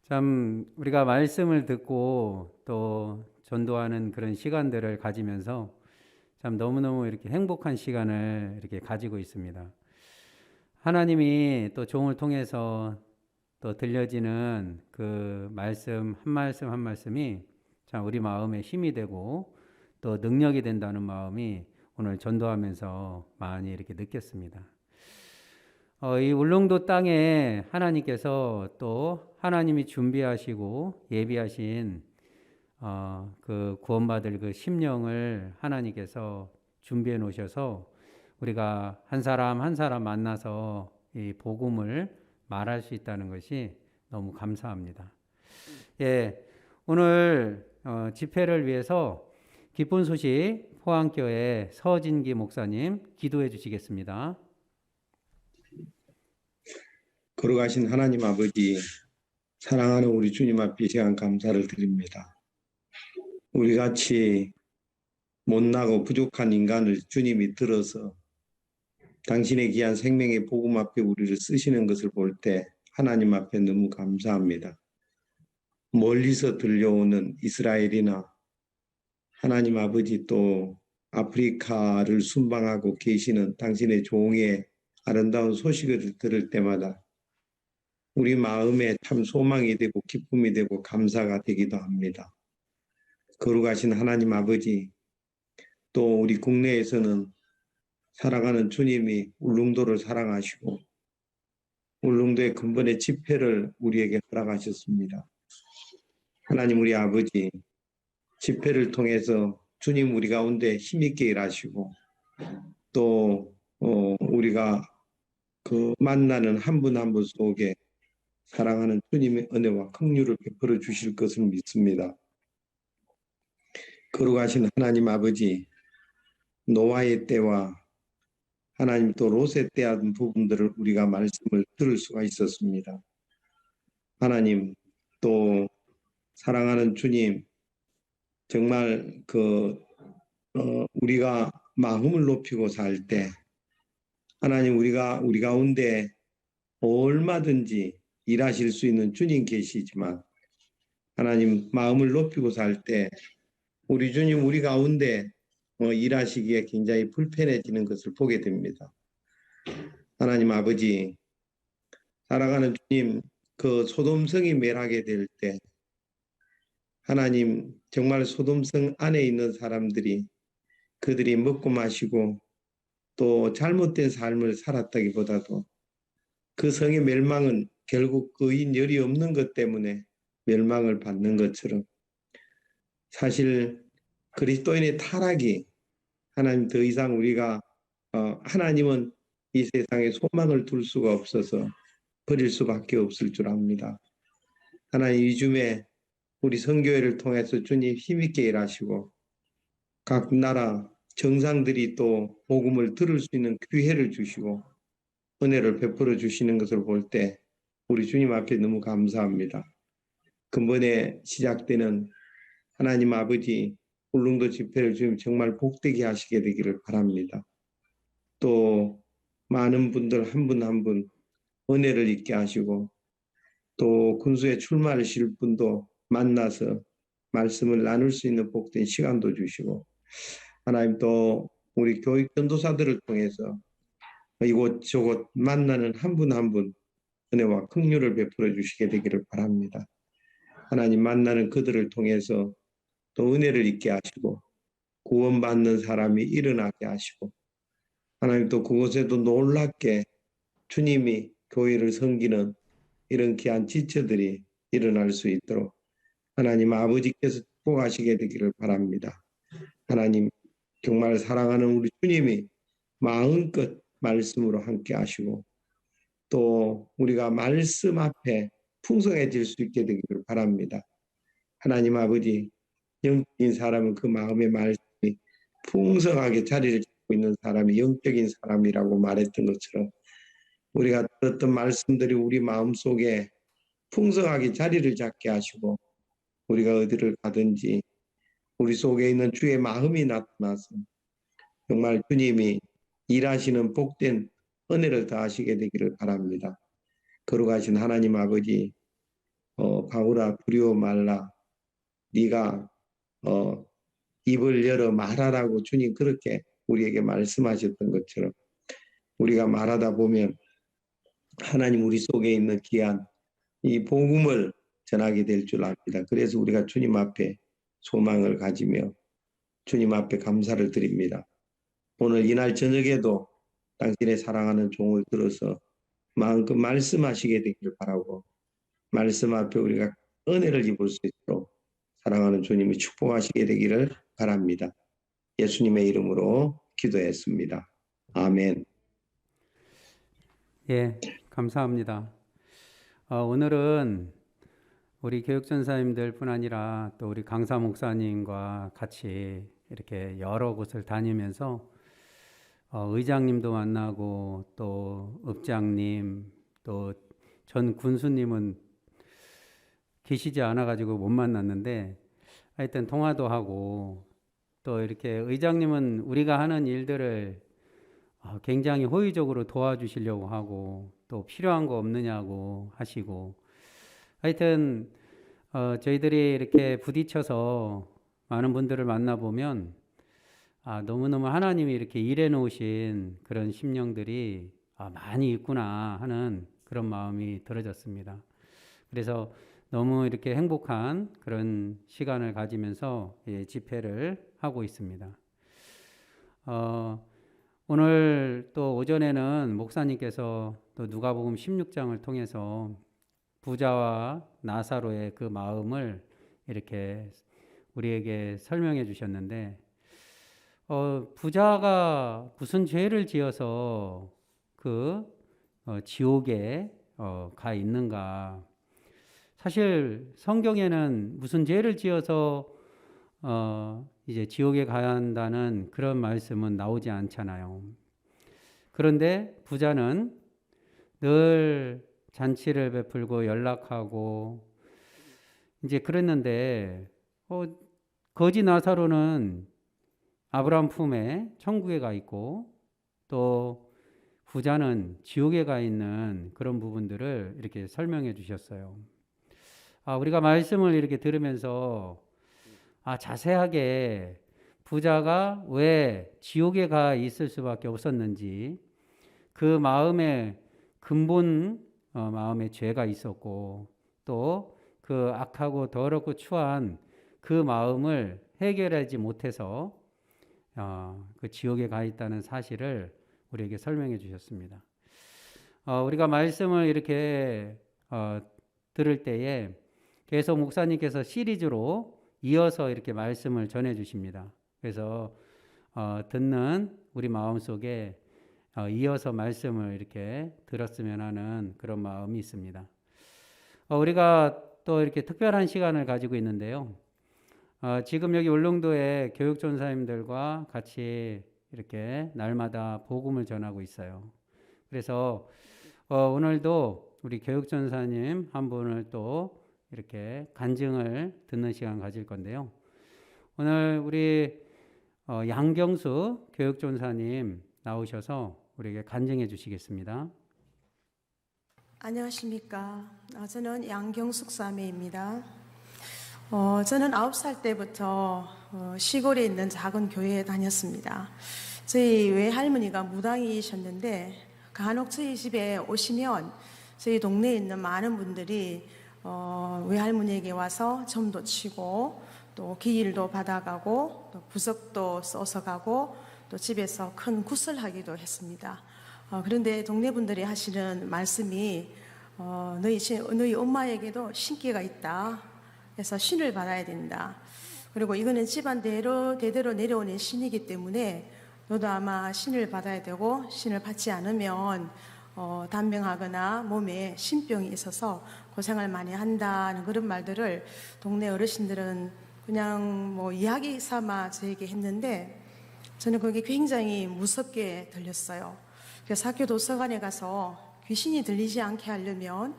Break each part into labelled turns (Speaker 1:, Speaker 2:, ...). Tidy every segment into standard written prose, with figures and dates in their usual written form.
Speaker 1: 참 우리가 말씀을 듣고 또 전도하는 그런 시간들을 가지면서 참 너무너무 이렇게 행복한 시간을 이렇게 가지고 있습니다. 하나님이 또 종을 통해서 또 들려지는 그 말씀 한 말씀 한 말씀이 참 우리 마음에 힘이 되고 또 능력이 된다는 마음이 오늘 전도하면서 많이 이렇게 느꼈습니다. 이 울릉도 땅에 하나님께서 또 하나님이 준비하시고 예비하신 그 구원받을 그 심령을 하나님께서 준비해 놓으셔서 우리가 한 사람 한 사람 만나서 이 복음을 말할 수 있다는 것이 너무 감사합니다. 예, 오늘 집회를 위해서 기쁜 소식 포항교회 서진기 목사님 기도해 주시겠습니다.
Speaker 2: 걸어가신 하나님 아버지, 사랑하는 우리 주님 앞에 이 시간 감사를 드립니다. 우리같이 못나고 부족한 인간을 주님이 들어서 당신의 귀한 생명의 복음 앞에 우리를 쓰시는 것을 볼 때 하나님 앞에 너무 감사합니다. 멀리서 들려오는 이스라엘이나 하나님 아버지 또 아프리카를 순방하고 계시는 당신의 종의 아름다운 소식을 들을 때마다 우리 마음에 참 소망이 되고 기쁨이 되고 감사가 되기도 합니다. 거룩하신 하나님 아버지, 또 우리 국내에서는 사랑하는 주님이 울릉도를 사랑하시고 울릉도의 근본의 집회를 우리에게 허락하셨습니다. 하나님 우리 아버지, 집회를 통해서 주님 우리 가운데 힘있게 일하시고 또 우리가 그 만나는 한 분 한 분 속에 사랑하는 주님의 은혜와 긍휼을 베풀어 주실 것을 믿습니다. 거룩하신 하나님 아버지, 노아의 때와 하나님 또 롯의 때 하던 부분들을 우리가 말씀을 들을 수가 있었습니다. 하나님 또 사랑하는 주님, 정말 우리가 마음을 높이고 살 때 하나님 우리 가운데 얼마든지 일하실 수 있는 주님 계시지만 하나님 마음을 높이고 살 때 우리 주님 우리 가운데 일하시기에 굉장히 불편해지는 것을 보게 됩니다. 하나님 아버지, 살아가는 주님, 그 소돔성이 멸하게 될 때 하나님 정말 소돔성 안에 있는 사람들이 그들이 먹고 마시고 또 잘못된 삶을 살았다기보다도 그 성의 멸망은 결국 그인 열이 없는 것 때문에 멸망을 받는 것처럼 사실 그리스도인의 타락이 하나님 더 이상 우리가 하나님은 이 세상에 소망을 둘 수가 없어서 버릴 수밖에 없을 줄 압니다. 하나님 이 줌에 우리 선교회를 통해서 주님 힘있게 일하시고 각 나라 정상들이 또 복음을 들을 수 있는 기회를 주시고 은혜를 베풀어 주시는 것을 볼 때 우리 주님 앞에 너무 감사합니다. 근본에 시작되는 하나님 아버지 울릉도 집회를 주님 정말 복되게 하시게 되기를 바랍니다. 또 많은 분들 한 분 한 분 은혜를 있게 하시고 또 군수에 출마하실 분도 만나서 말씀을 나눌 수 있는 복된 시간도 주시고 하나님 또 우리 교육 전도사들을 통해서 이곳저곳 만나는 한 분 한 분 은혜와 긍휼을 베풀어 주시게 되기를 바랍니다. 하나님 만나는 그들을 통해서 또 은혜를 있게 하시고 구원받는 사람이 일어나게 하시고 하나님 또 그곳에도 놀랍게 주님이 교회를 섬기는 이런 귀한 지체들이 일어날 수 있도록 하나님 아버지께서 축복하시게 되기를 바랍니다. 하나님 정말 사랑하는 우리 주님이 마음껏 말씀으로 함께 하시고 또 우리가 말씀 앞에 풍성해질 수 있게 되기를 바랍니다. 하나님 아버지, 영적인 사람은 그 마음의 말씀이 풍성하게 자리를 잡고 있는 사람이 영적인 사람이라고 말했던 것처럼 우리가 들었던 말씀들이 우리 마음속에 풍성하게 자리를 잡게 하시고 우리가 어디를 가든지 우리 속에 있는 주의 마음이 나타나서 정말 주님이 일하시는 복된 은혜를 더하시게 되기를 바랍니다. 거룩하신 하나님 아버지, 바울아 두려워 말라. 네가 입을 열어 말하라고 주님 그렇게 우리에게 말씀하셨던 것처럼 우리가 말하다 보면 하나님 우리 속에 있는 귀한 이 복음을 전하게 될 줄 압니다. 그래서 우리가 주님 앞에 소망을 가지며 주님 앞에 감사를 드립니다. 오늘 이날 저녁에도 당신의 사랑하는 종을 들어서 마음껏 말씀하시게 되기를 바라고 말씀 앞에 우리가 은혜를 입을 수 있도록 사랑하는 주님이 축복하시게 되기를 바랍니다. 예수님의 이름으로 기도했습니다. 아멘.
Speaker 1: 예, 감사합니다. 오늘은 우리 교육전사님들뿐 아니라 또 우리 강사 목사님과 같이 이렇게 여러 곳을 다니면서 의장님도 만나고 또 읍장님 또 전 군수님은 계시지 않아가지고 못 만났는데 하여튼 통화도 하고 또 이렇게 의장님은 우리가 하는 일들을 굉장히 호의적으로 도와주시려고 하고 또 필요한 거 없느냐고 하시고 하여튼 저희들이 이렇게 부딪혀서 많은 분들을 만나보면 너무너무 하나님이 이렇게 일해 놓으신 그런 심령들이 많이 있구나 하는 그런 마음이 들어졌습니다. 그래서 너무 이렇게 행복한 그런 시간을 가지면서 집회를 하고 있습니다. 오늘 또 오전에는 목사님께서 또 누가복음 16장을 통해서 부자와 나사로의 그 마음을 이렇게 우리에게 설명해 주셨는데 부자가 무슨 죄를 지어서 그 지옥에 가 있는가? 사실 성경에는 무슨 죄를 지어서 이제 지옥에 가야 한다는 그런 말씀은 나오지 않잖아요. 그런데 부자는 늘 잔치를 베풀고 연락하고 이제 그랬는데 거지 나사로는 아브라함 품에 천국에 가 있고 또 부자는 지옥에 가 있는 그런 부분들을 이렇게 설명해 주셨어요. 우리가 말씀을 이렇게 들으면서 자세하게 부자가 왜 지옥에 가 있을 수밖에 없었는지 그 마음에 근본 마음에 죄가 있었고 또 그 악하고 더럽고 추한 그 마음을 해결하지 못해서 그 지옥에 가 있다는 사실을 우리에게 설명해 주셨습니다. 우리가 말씀을 이렇게 들을 때에 계속 목사님께서 시리즈로 이어서 이렇게 말씀을 전해 주십니다. 그래서 듣는 우리 마음속에 이어서 말씀을 이렇게 들었으면 하는 그런 마음이 있습니다. 우리가 또 이렇게 특별한 시간을 가지고 있는데요. 지금 여기 울릉도에 교육전사님들과 같이 이렇게 날마다 복음을 전하고 있어요. 그래서 오늘도 우리 교육전사님 한 분을 또 이렇게 간증을 듣는 시간 가질 건데요. 오늘 우리 양경수 교육전사님 나오셔서 우리에게 간증해 주시겠습니다.
Speaker 3: 안녕하십니까. 저는 양경숙 사매입니다. 저는 9살 때부터 시골에 있는 작은 교회에 다녔습니다. 저희 외할머니가 무당이셨는데 간혹 저희 집에 오시면 저희 동네에 있는 많은 분들이 외할머니에게 와서 점도 치고 또 기일도 받아가고 또 부석도 써서 가고 또 집에서 큰 구슬하기도 했습니다. 그런데 동네 분들이 하시는 말씀이 너희 엄마에게도 신기가 있다. 그래서 신을 받아야 된다. 그리고 이거는 집안 대대로 내려오는 신이기 때문에 너도 아마 신을 받아야 되고 신을 받지 않으면 단명하거나 몸에 신병이 있어서 고생을 많이 한다는 그런 말들을 동네 어르신들은 그냥 뭐 이야기 삼아 저에게 했는데 저는 그게 굉장히 무섭게 들렸어요. 그래서 학교 도서관에 가서 귀신이 들리지 않게 하려면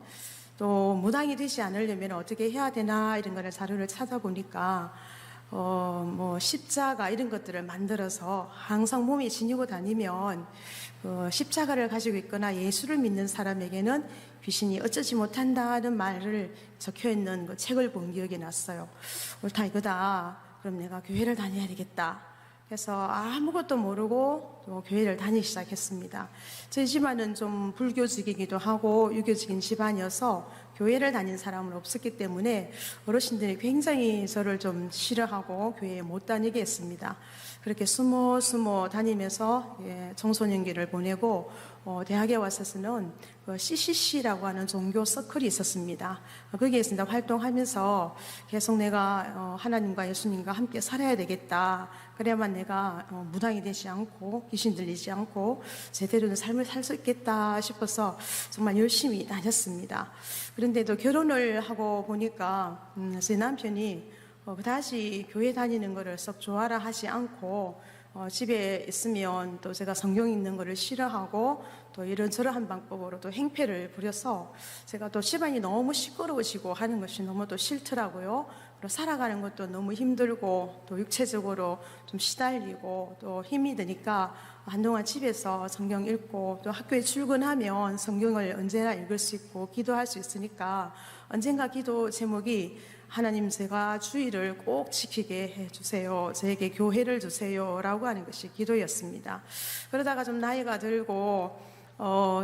Speaker 3: 또 무당이 되지 않으려면 어떻게 해야 되나 이런 거를 자료를 찾아보니까 뭐 십자가 이런 것들을 만들어서 항상 몸에 지니고 다니면 십자가를 가지고 있거나 예수를 믿는 사람에게는 귀신이 어쩌지 못한다는 말을 적혀 있는 그 책을 본 기억이 났어요. 옳다 이거다. 그럼 내가 교회를 다녀야 되겠다. 그래서 아무것도 모르고 또 교회를 다니기 시작했습니다. 저희 집안은 좀 불교적이기도 하고 유교적인 집안이어서 교회를 다닌 사람은 없었기 때문에 어르신들이 굉장히 저를 좀 싫어하고 교회에 못 다니게 했습니다. 그렇게 숨어 다니면서 청소년기를 보내고 대학에 와서는 CCC라고 하는 종교 서클이 있었습니다. 거기에서 활동하면서 계속 내가 하나님과 예수님과 함께 살아야 되겠다. 그래야만 내가 무당이 되지 않고 귀신 들리지 않고 제대로 된 삶을 살 수 있겠다 싶어서 정말 열심히 다녔습니다. 그런데도 결혼을 하고 보니까 제 남편이 다시 교회 다니는 것을 썩 좋아라 하지 않고 집에 있으면 또 제가 성경 읽는 것을 싫어하고 또 이런저런 방법으로 또 행패를 부려서 제가 또 집안이 너무 시끄러워지고 하는 것이 너무 또 싫더라고요. 그리고 살아가는 것도 너무 힘들고 또 육체적으로 좀 시달리고 또 힘이 드니까 한동안 집에서 성경 읽고 또 학교에 출근하면 성경을 언제나 읽을 수 있고 기도할 수 있으니까 언젠가 기도 제목이 하나님 제가 주의를 꼭 지키게 해주세요. 저에게 교회를 주세요. 라고 하는 것이 기도였습니다. 그러다가 좀 나이가 들고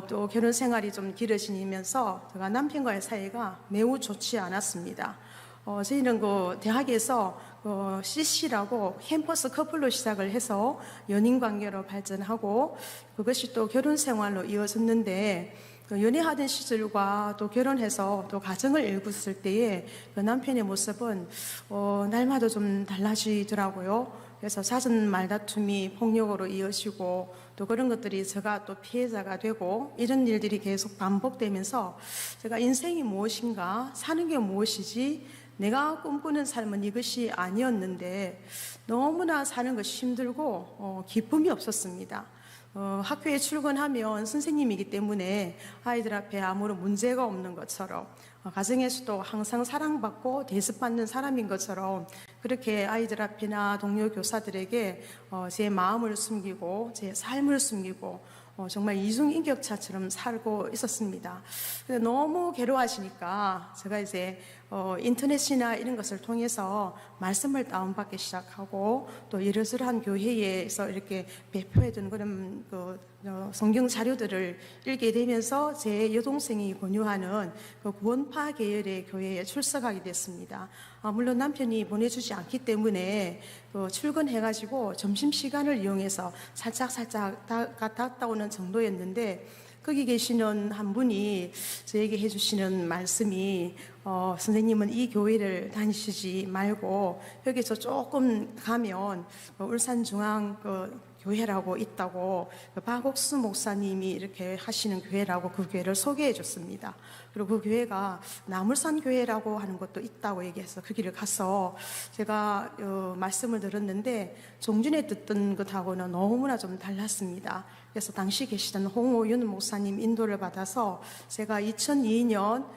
Speaker 3: 또 결혼 생활이 좀 길어지면서 제가 남편과의 사이가 매우 좋지 않았습니다. 저희는 그 대학에서 CC라고 캠퍼스 커플로 시작을 해서 연인 관계로 발전하고 그것이 또 결혼 생활로 이어졌는데 연애하던 시절과 또 결혼해서 또 가정을 일궜을 때의 그 남편의 모습은 날마다 좀 달라지더라고요. 그래서 잦은 말다툼이 폭력으로 이어지고 또 그런 것들이 제가 또 피해자가 되고 이런 일들이 계속 반복되면서 제가 인생이 무엇인가 사는 게 무엇이지 내가 꿈꾸는 삶은 이것이 아니었는데 너무나 사는 것이 힘들고 기쁨이 없었습니다. 학교에 출근하면 선생님이기 때문에 아이들 앞에 아무런 문제가 없는 것처럼 가정에서도 항상 사랑받고 대접받는 사람인 것처럼 그렇게 아이들 앞이나 동료 교사들에게 제 마음을 숨기고 제 삶을 숨기고 정말 이중인격자처럼 살고 있었습니다. 근데 너무 괴로워하시니까 제가 이제 인터넷이나 이런 것을 통해서 말씀을 다운받기 시작하고 또 이러저러한 교회에서 이렇게 배포해둔 그런 성경 자료들을 읽게 되면서 제 여동생이 권유하는 그 구원파 계열의 교회에 출석하게 됐습니다. 물론 남편이 보내주지 않기 때문에 출근해가지고 점심시간을 이용해서 살짝 갔다 오는 정도였는데 거기 계시는 한 분이 저에게 해주시는 말씀이 선생님은 이 교회를 다니시지 말고 여기서 조금 가면 울산중앙 교회라고 있다고 박옥수 목사님이 이렇게 하시는 교회라고 그 교회를 소개해 줬습니다. 그리고 그 교회가 나물산 교회라고 하는 것도 있다고 얘기해서 그 길을 가서 제가 말씀을 들었는데 종전에 듣던 것하고는 너무나 좀 달랐습니다. 그래서 당시 계시던 홍호윤 목사님 인도를 받아서 제가 2002년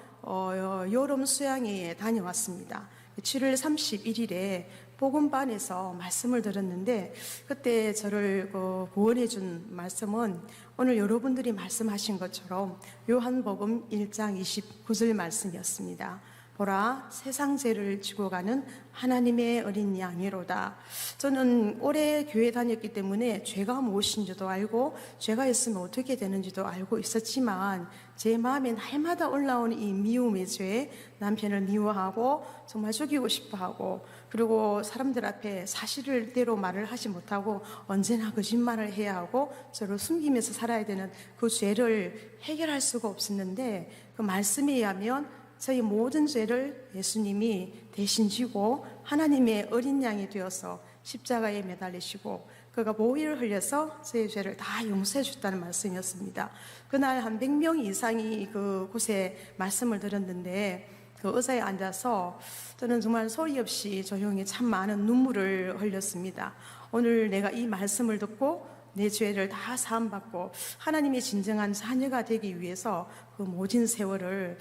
Speaker 3: 여름 수양회에 다녀왔습니다. 7월 31일에 복음반에서 말씀을 들었는데 그때 저를 구원해 준 말씀은 오늘 여러분들이 말씀하신 것처럼 요한복음 1장 29절 말씀이었습니다. 보라 세상 죄를 지고 가는 하나님의 어린 양이로다. 저는 오래 교회 다녔기 때문에 죄가 무엇인지도 알고 죄가 있으면 어떻게 되는지도 알고 있었지만 제 마음에 날마다 올라오는 이 미움의 죄, 남편을 미워하고 정말 죽이고 싶어하고 그리고 사람들 앞에 사실대로 말을 하지 못하고 언제나 거짓말을 해야 하고 저를 숨기면서 살아야 되는 그 죄를 해결할 수가 없었는데 그 말씀에 의하면 저희 모든 죄를 예수님이 대신 지고 하나님의 어린 양이 되어서 십자가에 매달리시고 그가 보혈을 흘려서 저희 죄를 다 용서해 줬다는 말씀이었습니다. 그날 한 100명 이상이 그곳에 말씀을 들었는데 그 의자에 앉아서 저는 정말 소리 없이 조용히 참 많은 눈물을 흘렸습니다. 오늘 내가 이 말씀을 듣고 내 죄를 다 사함받고 하나님의 진정한 자녀가 되기 위해서 그 모진 세월을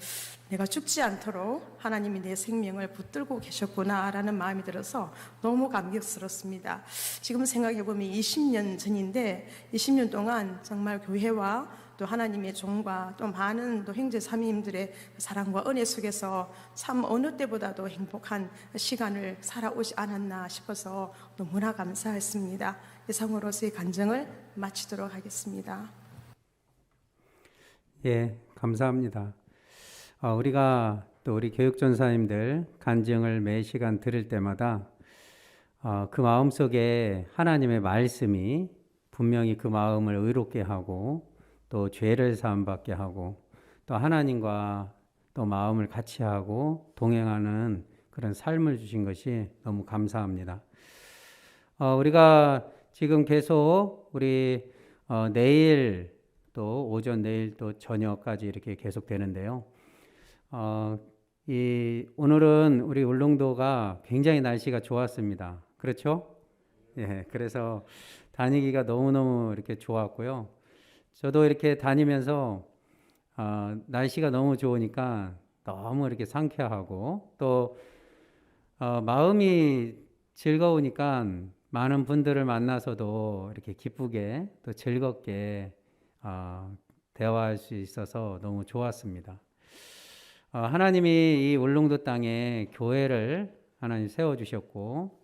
Speaker 3: 내가 죽지 않도록 하나님이 내 생명을 붙들고 계셨구나라는 마음이 들어서 너무 감격스럽습니다. 지금 생각해보면 20년 전인데 20년 동안 정말 교회와 또 하나님의 종과 또 많은 또 형제 자매님들의 사랑과 은혜 속에서 참 어느 때보다도 행복한 시간을 살아오지 않았나 싶어서 너무나 감사했습니다. 이상으로서의 간증을 마치도록 하겠습니다.
Speaker 1: 예, 감사합니다. 우리가 또 우리 교육전사님들 간증을 매 시간 들을 때마다 그 마음속에 하나님의 말씀이 분명히 그 마음을 의롭게 하고 또 죄를 사함받게 하고 또 하나님과 또 마음을 같이 하고 동행하는 그런 삶을 주신 것이 너무 감사합니다. 우리가 지금 계속 우리 내일 또 오전 내일 또 저녁까지 이렇게 계속 되는데요. 오늘은 우리 울릉도가 굉장히 날씨가 좋았습니다. 그렇죠? 예, 그래서 다니기가 너무너무 이렇게 좋았고요. 저도 이렇게 다니면서 날씨가 너무 좋으니까 너무 이렇게 상쾌하고 또 마음이 즐거우니까 많은 분들을 만나서도 이렇게 기쁘게 또 즐겁게 대화할 수 있어서 너무 좋았습니다. 하나님이 이 울릉도 땅에 교회를 하나님 세워주셨고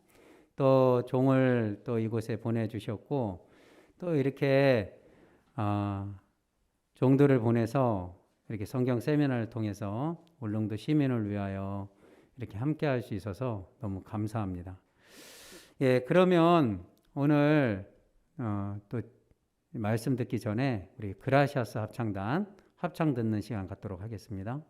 Speaker 1: 또 종을 또 이곳에 보내주셨고 또 이렇게 종들을 보내서 이렇게 성경 세미나를 통해서 울릉도 시민을 위하여 이렇게 함께 할 수 있어서 너무 감사합니다. 예, 그러면 오늘 또 말씀 듣기 전에 우리 그라시아스 합창단 합창 듣는 시간 갖도록 하겠습니다.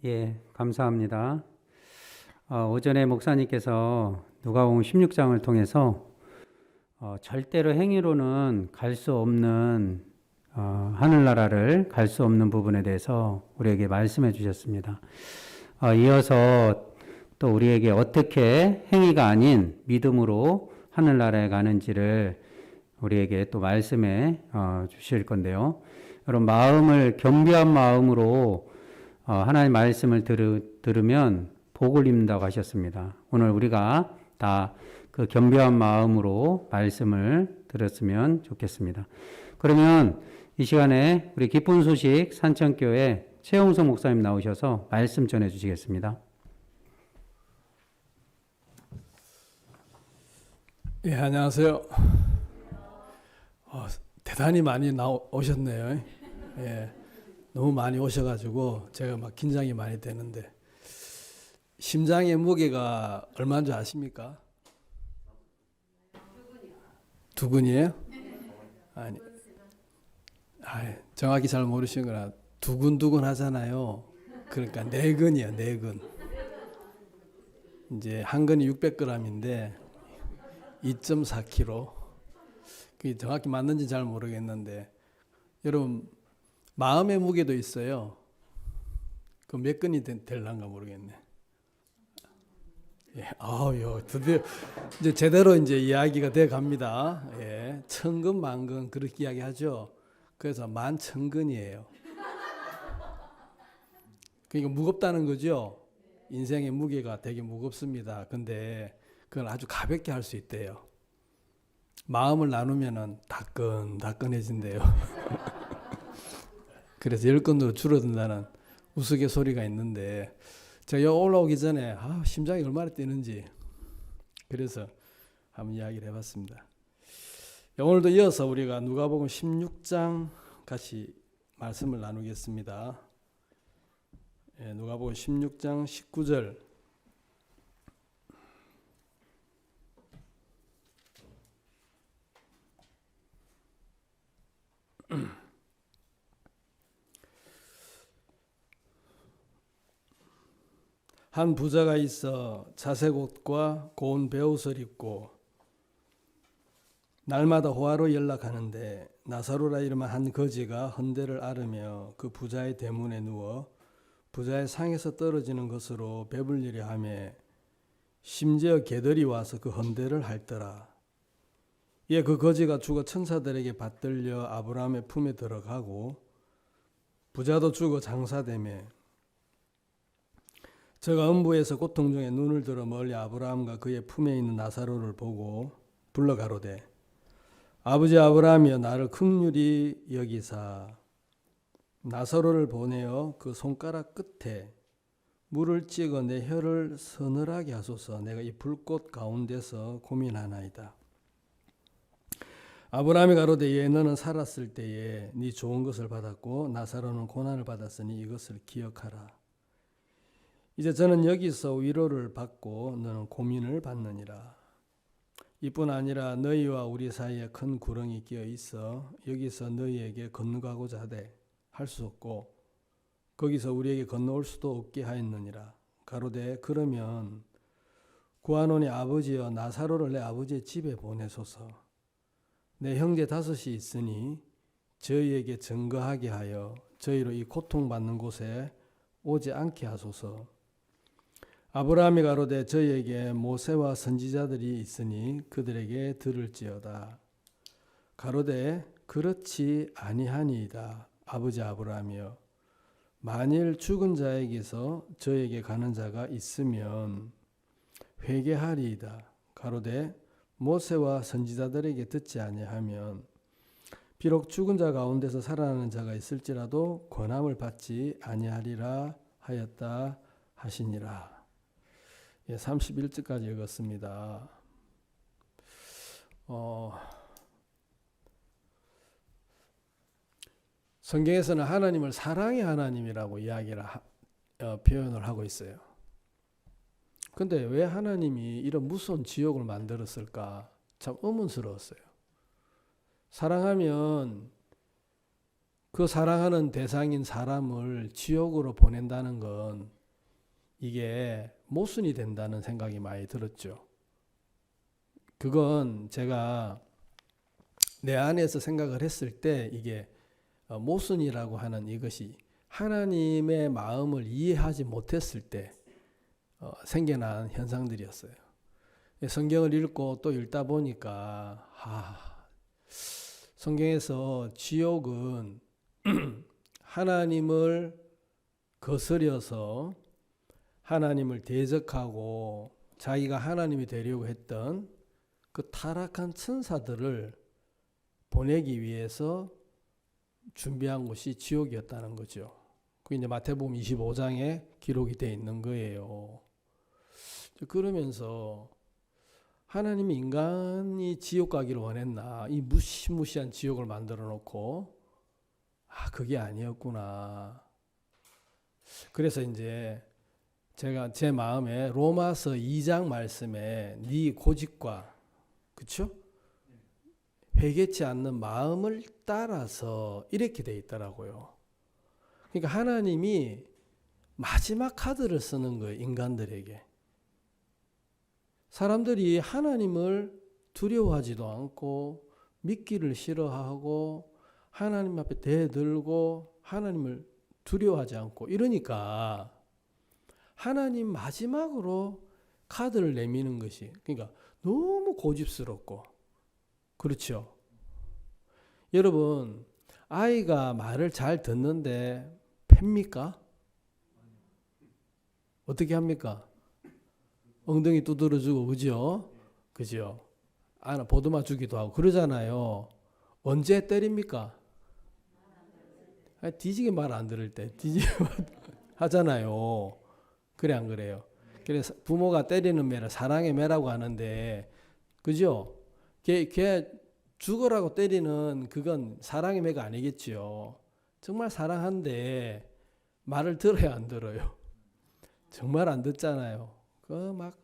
Speaker 1: 예, 감사합니다. 오전에 목사님께서 누가복음 16장을 통해서 절대로 행위로는 갈 수 없는 하늘나라를 갈 수 없는 부분에 대해서 우리에게 말씀해 주셨습니다. 이어서 또 우리에게 어떻게 행위가 아닌 믿음으로 하늘나라에 가는지를 우리에게 또 말씀해 주실 건데요. 여러분, 마음을 겸비한 마음으로 하나님 말씀을 들으면 복을 입는다고 하셨습니다. 오늘 우리가 다 그 겸비한 마음으로 말씀을 들었으면 좋겠습니다. 그러면 이 시간에 우리 기쁜 소식 산천교회 최홍성 목사님 나오셔서 말씀 전해 주시겠습니다.
Speaker 4: 예, 안녕하세요. 대단히 많이 오셨네요. 예, 너무 많이 오셔가지고 제가 막 긴장이 많이 되는데, 심장의 무게가 얼마인 줄 아십니까? 두근이에요? 아니, 정확히 잘 모르시거나 두근두근 하잖아요. 그러니까 4근이에요, 4근. 이제 한 근이 600g인데 2.4kg. 그게 정확히 맞는지 잘 모르겠는데, 여러분 마음의 무게도 있어요. 그 몇 근이 될란가 모르겠네. 예, 드디어 이제 제대로 이제 이야기가 돼 갑니다. 예, 1000근 만근 그렇게 이야기하죠. 그래서 11,000근이에요. 그러니까 무겁다는 거죠. 인생의 무게가 되게 무겁습니다. 근데 그걸 아주 가볍게 할 수 있대요. 마음을 나누면은 다끈다끈해진대요. 그래서 10근으로 줄어든다는 우스갯소리가 있는데, 제가 여기 올라오기 전에 심장이 얼마나 뛰는지 그래서 한번 이야기를 해봤습니다. 오늘도 이어서 우리가 누가복음 16장 같이 말씀을 나누겠습니다. 예, 누가복음 16장 19절. 한 부자가 있어 자색 옷과 고운 베옷을 입고 날마다 호화로 연락하는데, 나사로라 이름한 한 거지가 헌대를 앓으며 그 부자의 대문에 누워 부자의 상에서 떨어지는 것으로 배불리려 하며 심지어 개들이 와서 그 헌대를 핥더라. 이에 그 거지가 죽어 천사들에게 받들려 아브라함의 품에 들어가고 부자도 죽어 장사되며, 저가 음부에서 고통 중에 눈을 들어 멀리 아브라함과 그의 품에 있는 나사로를 보고 불러 가로되, 아버지 아브라함이여 나를 긍휼히 여기사 나사로를 보내어 그 손가락 끝에 물을 찍어 내 혀를 서늘하게 하소서. 내가 이 불꽃 가운데서 고민하나이다. 아브라함이 가로되, 예, 너는 살았을 때에 네 좋은 것을 받았고 나사로는 고난을 받았으니 이것을 기억하라. 이제 저는 여기서 위로를 받고 너는 고민을 받느니라. 이뿐 아니라 너희와 우리 사이에 큰 구렁이 끼어 있어 여기서 너희에게 건너가고자 하되 할 수 없고 거기서 우리에게 건너올 수도 없게 하였느니라. 가로되, 그러면 구하노니 아버지여 나사로를 내 아버지의 집에 보내소서. 내 형제 5이 있으니 저희에게 증거하게 하여 저희로 이 고통받는 곳에 오지 않게 하소서. 아브라함이 가로되, 저희에게 모세와 선지자들이 있으니 그들에게 들을지어다. 가로되, 그렇지 아니하니이다. 아버지 아브라함이여, 만일 죽은 자에게서 저에게 가는 자가 있으면 회개하리이다. 가로되, 모세와 선지자들에게 듣지 아니하면 비록 죽은 자 가운데서 살아나는 자가 있을지라도 권함을 받지 아니하리라 하였다 하시니라. 31절까지 읽었습니다. 성경에서는 하나님을 사랑의 하나님이라고 이야기를 표현을 하고 있어요. 근데 왜 하나님이 이런 무서운 지옥을 만들었을까? 참 의문스러웠어요. 사랑하면 그 사랑하는 대상인 사람을 지옥으로 보낸다는 건 이게 모순이 된다는 생각이 많이 들었죠. 그건 제가 내 안에서 생각을 했을 때 이게 모순이라고 하는 이것이 하나님의 마음을 이해하지 못했을 때 생겨난 현상들이었어요. 성경을 읽고 또 읽다 보니까 성경에서 지옥은 하나님을 거스려서 하나님을 대적하고 자기가 하나님이 되려고 했던 그 타락한 천사들을 보내기 위해서 준비한 곳이 지옥이었다는 거죠. 그게 이제 마태복음 25장에 기록이 되어 있는 거예요. 그러면서 하나님이 인간이 지옥 가기를 원했나? 이 무시무시한 지옥을 만들어 놓고 그게 아니었구나. 그래서 이제 제가 제 마음에 로마서 2장 말씀에 네 고집과 그렇죠? 회개치 않는 마음을 따라서 이렇게 돼 있더라고요. 그러니까 하나님이 마지막 카드를 쓰는 거예요. 인간들에게. 사람들이 하나님을 두려워하지도 않고 믿기를 싫어하고 하나님 앞에 대들고 하나님을 두려워하지 않고 이러니까 하나님 마지막으로 카드를 내미는 것이 그러니까 너무 고집스럽고 그렇죠. 여러분 아이가 말을 잘 듣는데 팹니까? 어떻게 합니까? 엉덩이 두드려주고 그죠? 그죠? 보듬어 주기도 하고 그러잖아요. 언제 때립니까? 뒤지게 말 안 들을 때 뒤지게 하잖아요. 그래 안 그래요? 그래서 부모가 때리는 매를 사랑의 매라고 하는데 그죠? 걔 죽으라고 때리는 그건 사랑의 매가 아니겠지요. 정말 사랑한데 말을 들어야 안 들어요. 정말 안 듣잖아요. 막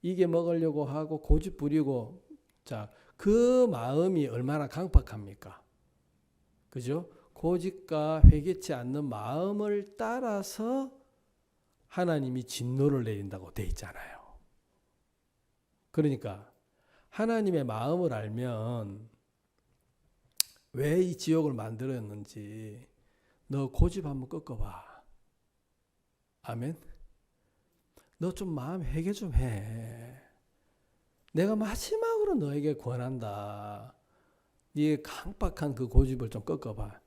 Speaker 4: 이게 먹으려고 하고 고집 부리고 자, 그 마음이 얼마나 강팍합니까? 그죠? 고집과 회개치 않는 마음을 따라서 하나님이 진노를 내린다고 돼 있잖아요. 그러니까 하나님의 마음을 알면 왜 이 지옥을 만들었는지 너 고집 한번 꺾어봐. 아멘. 너 좀 마음 회개 좀 해. 내가 마지막으로 너에게 권한다. 네 강박한 그 고집을 좀 꺾어봐.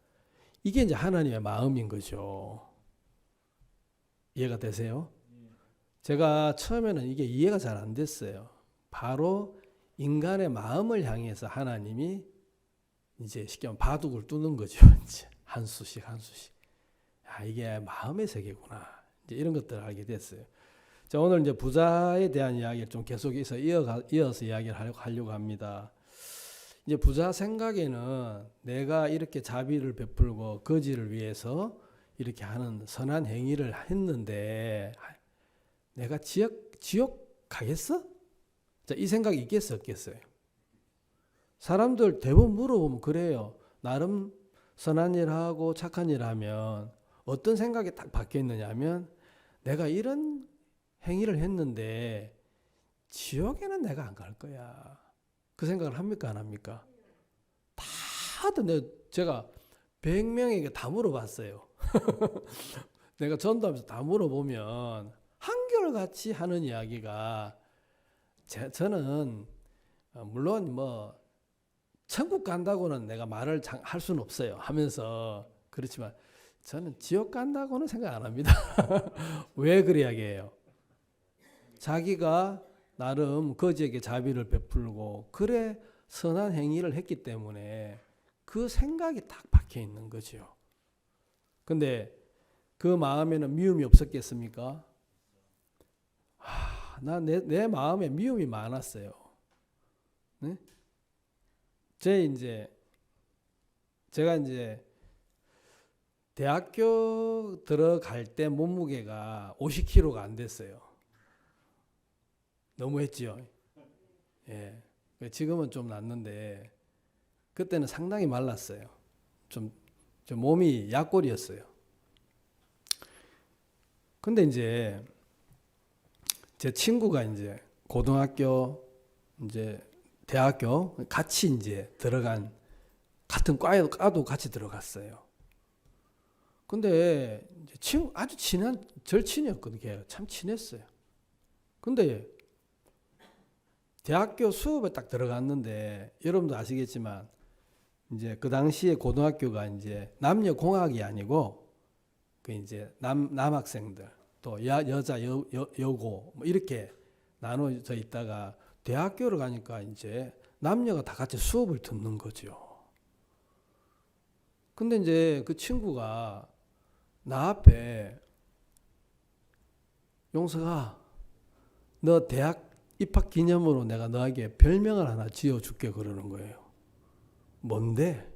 Speaker 4: 이게 이제 하나님의 마음인 거죠. 이해가 되세요? 제가 처음에는 이게 이해가 잘 안 됐어요. 바로 인간의 마음을 향해서 하나님이 이제 쉽게 말하면 바둑을 두는 거죠. 이제 한 수씩 한 수씩. 이게 마음의 세계구나. 이제 이런 것들을 알게 됐어요. 자, 오늘 이제 부자에 대한 이야기를 좀 계속해서 이어서 이야기를 하려고 합니다. 이제 부자 생각에는 내가 이렇게 자비를 베풀고 거지를 위해서 이렇게 하는 선한 행위를 했는데 내가 지옥 가겠어? 자, 이 생각이 있겠어 없겠어요? 사람들 대부분 물어보면 그래요. 나름 선한 일 하고 착한 일 하면 어떤 생각이 딱 박혀 있느냐 하면 내가 이런 행위를 했는데 지옥에는 내가 안 갈 거야. 그 생각을 합니까 안 합니까? 다들 제가 100명에게 다 물어봤어요. 내가 전도하면서 다 물어보면 한결같이 하는 이야기가 저는 물론 뭐 천국 간다고는 내가 말을 할 수는 없어요 하면서 그렇지만 저는 지옥 간다고는 생각 안 합니다. 왜 그래 이야기해요? 자기가 나름 거지에게 자비를 베풀고 그래 선한 행위를 했기 때문에 그 생각이 딱 박혀 있는 거죠. 근데 그 마음에는 미움이 없었겠습니까? 내 마음에 미움이 많았어요. 네? 제가 이제 대학교 들어갈 때 몸무게가 50kg가 안 됐어요. 너무 했지요. 예. 지금은 좀 낫는데 그때는 상당히 말랐어요. 좀 저 몸이 약골이었어요. 근데 이제 제 친구가 이제 고등학교, 이제 대학교 같이 이제 들어간 같은 과도 같이 들어갔어요. 근데 이제 친구 아주 친한 절친이었거든요. 참 친했어요. 근데 대학교 수업에 딱 들어갔는데 여러분도 아시겠지만 이제 그 당시에 고등학교가 이제 남녀 공학이 아니고 그 이제 남학생들 또 여자 여고 뭐 이렇게 나눠져 있다가 대학교를 가니까 이제 남녀가 다 같이 수업을 듣는 거죠. 근데 이제 그 친구가 나 앞에 용서가 너 대학 입학 기념으로 내가 너에게 별명을 하나 지어줄게 그러는 거예요. 뭔데?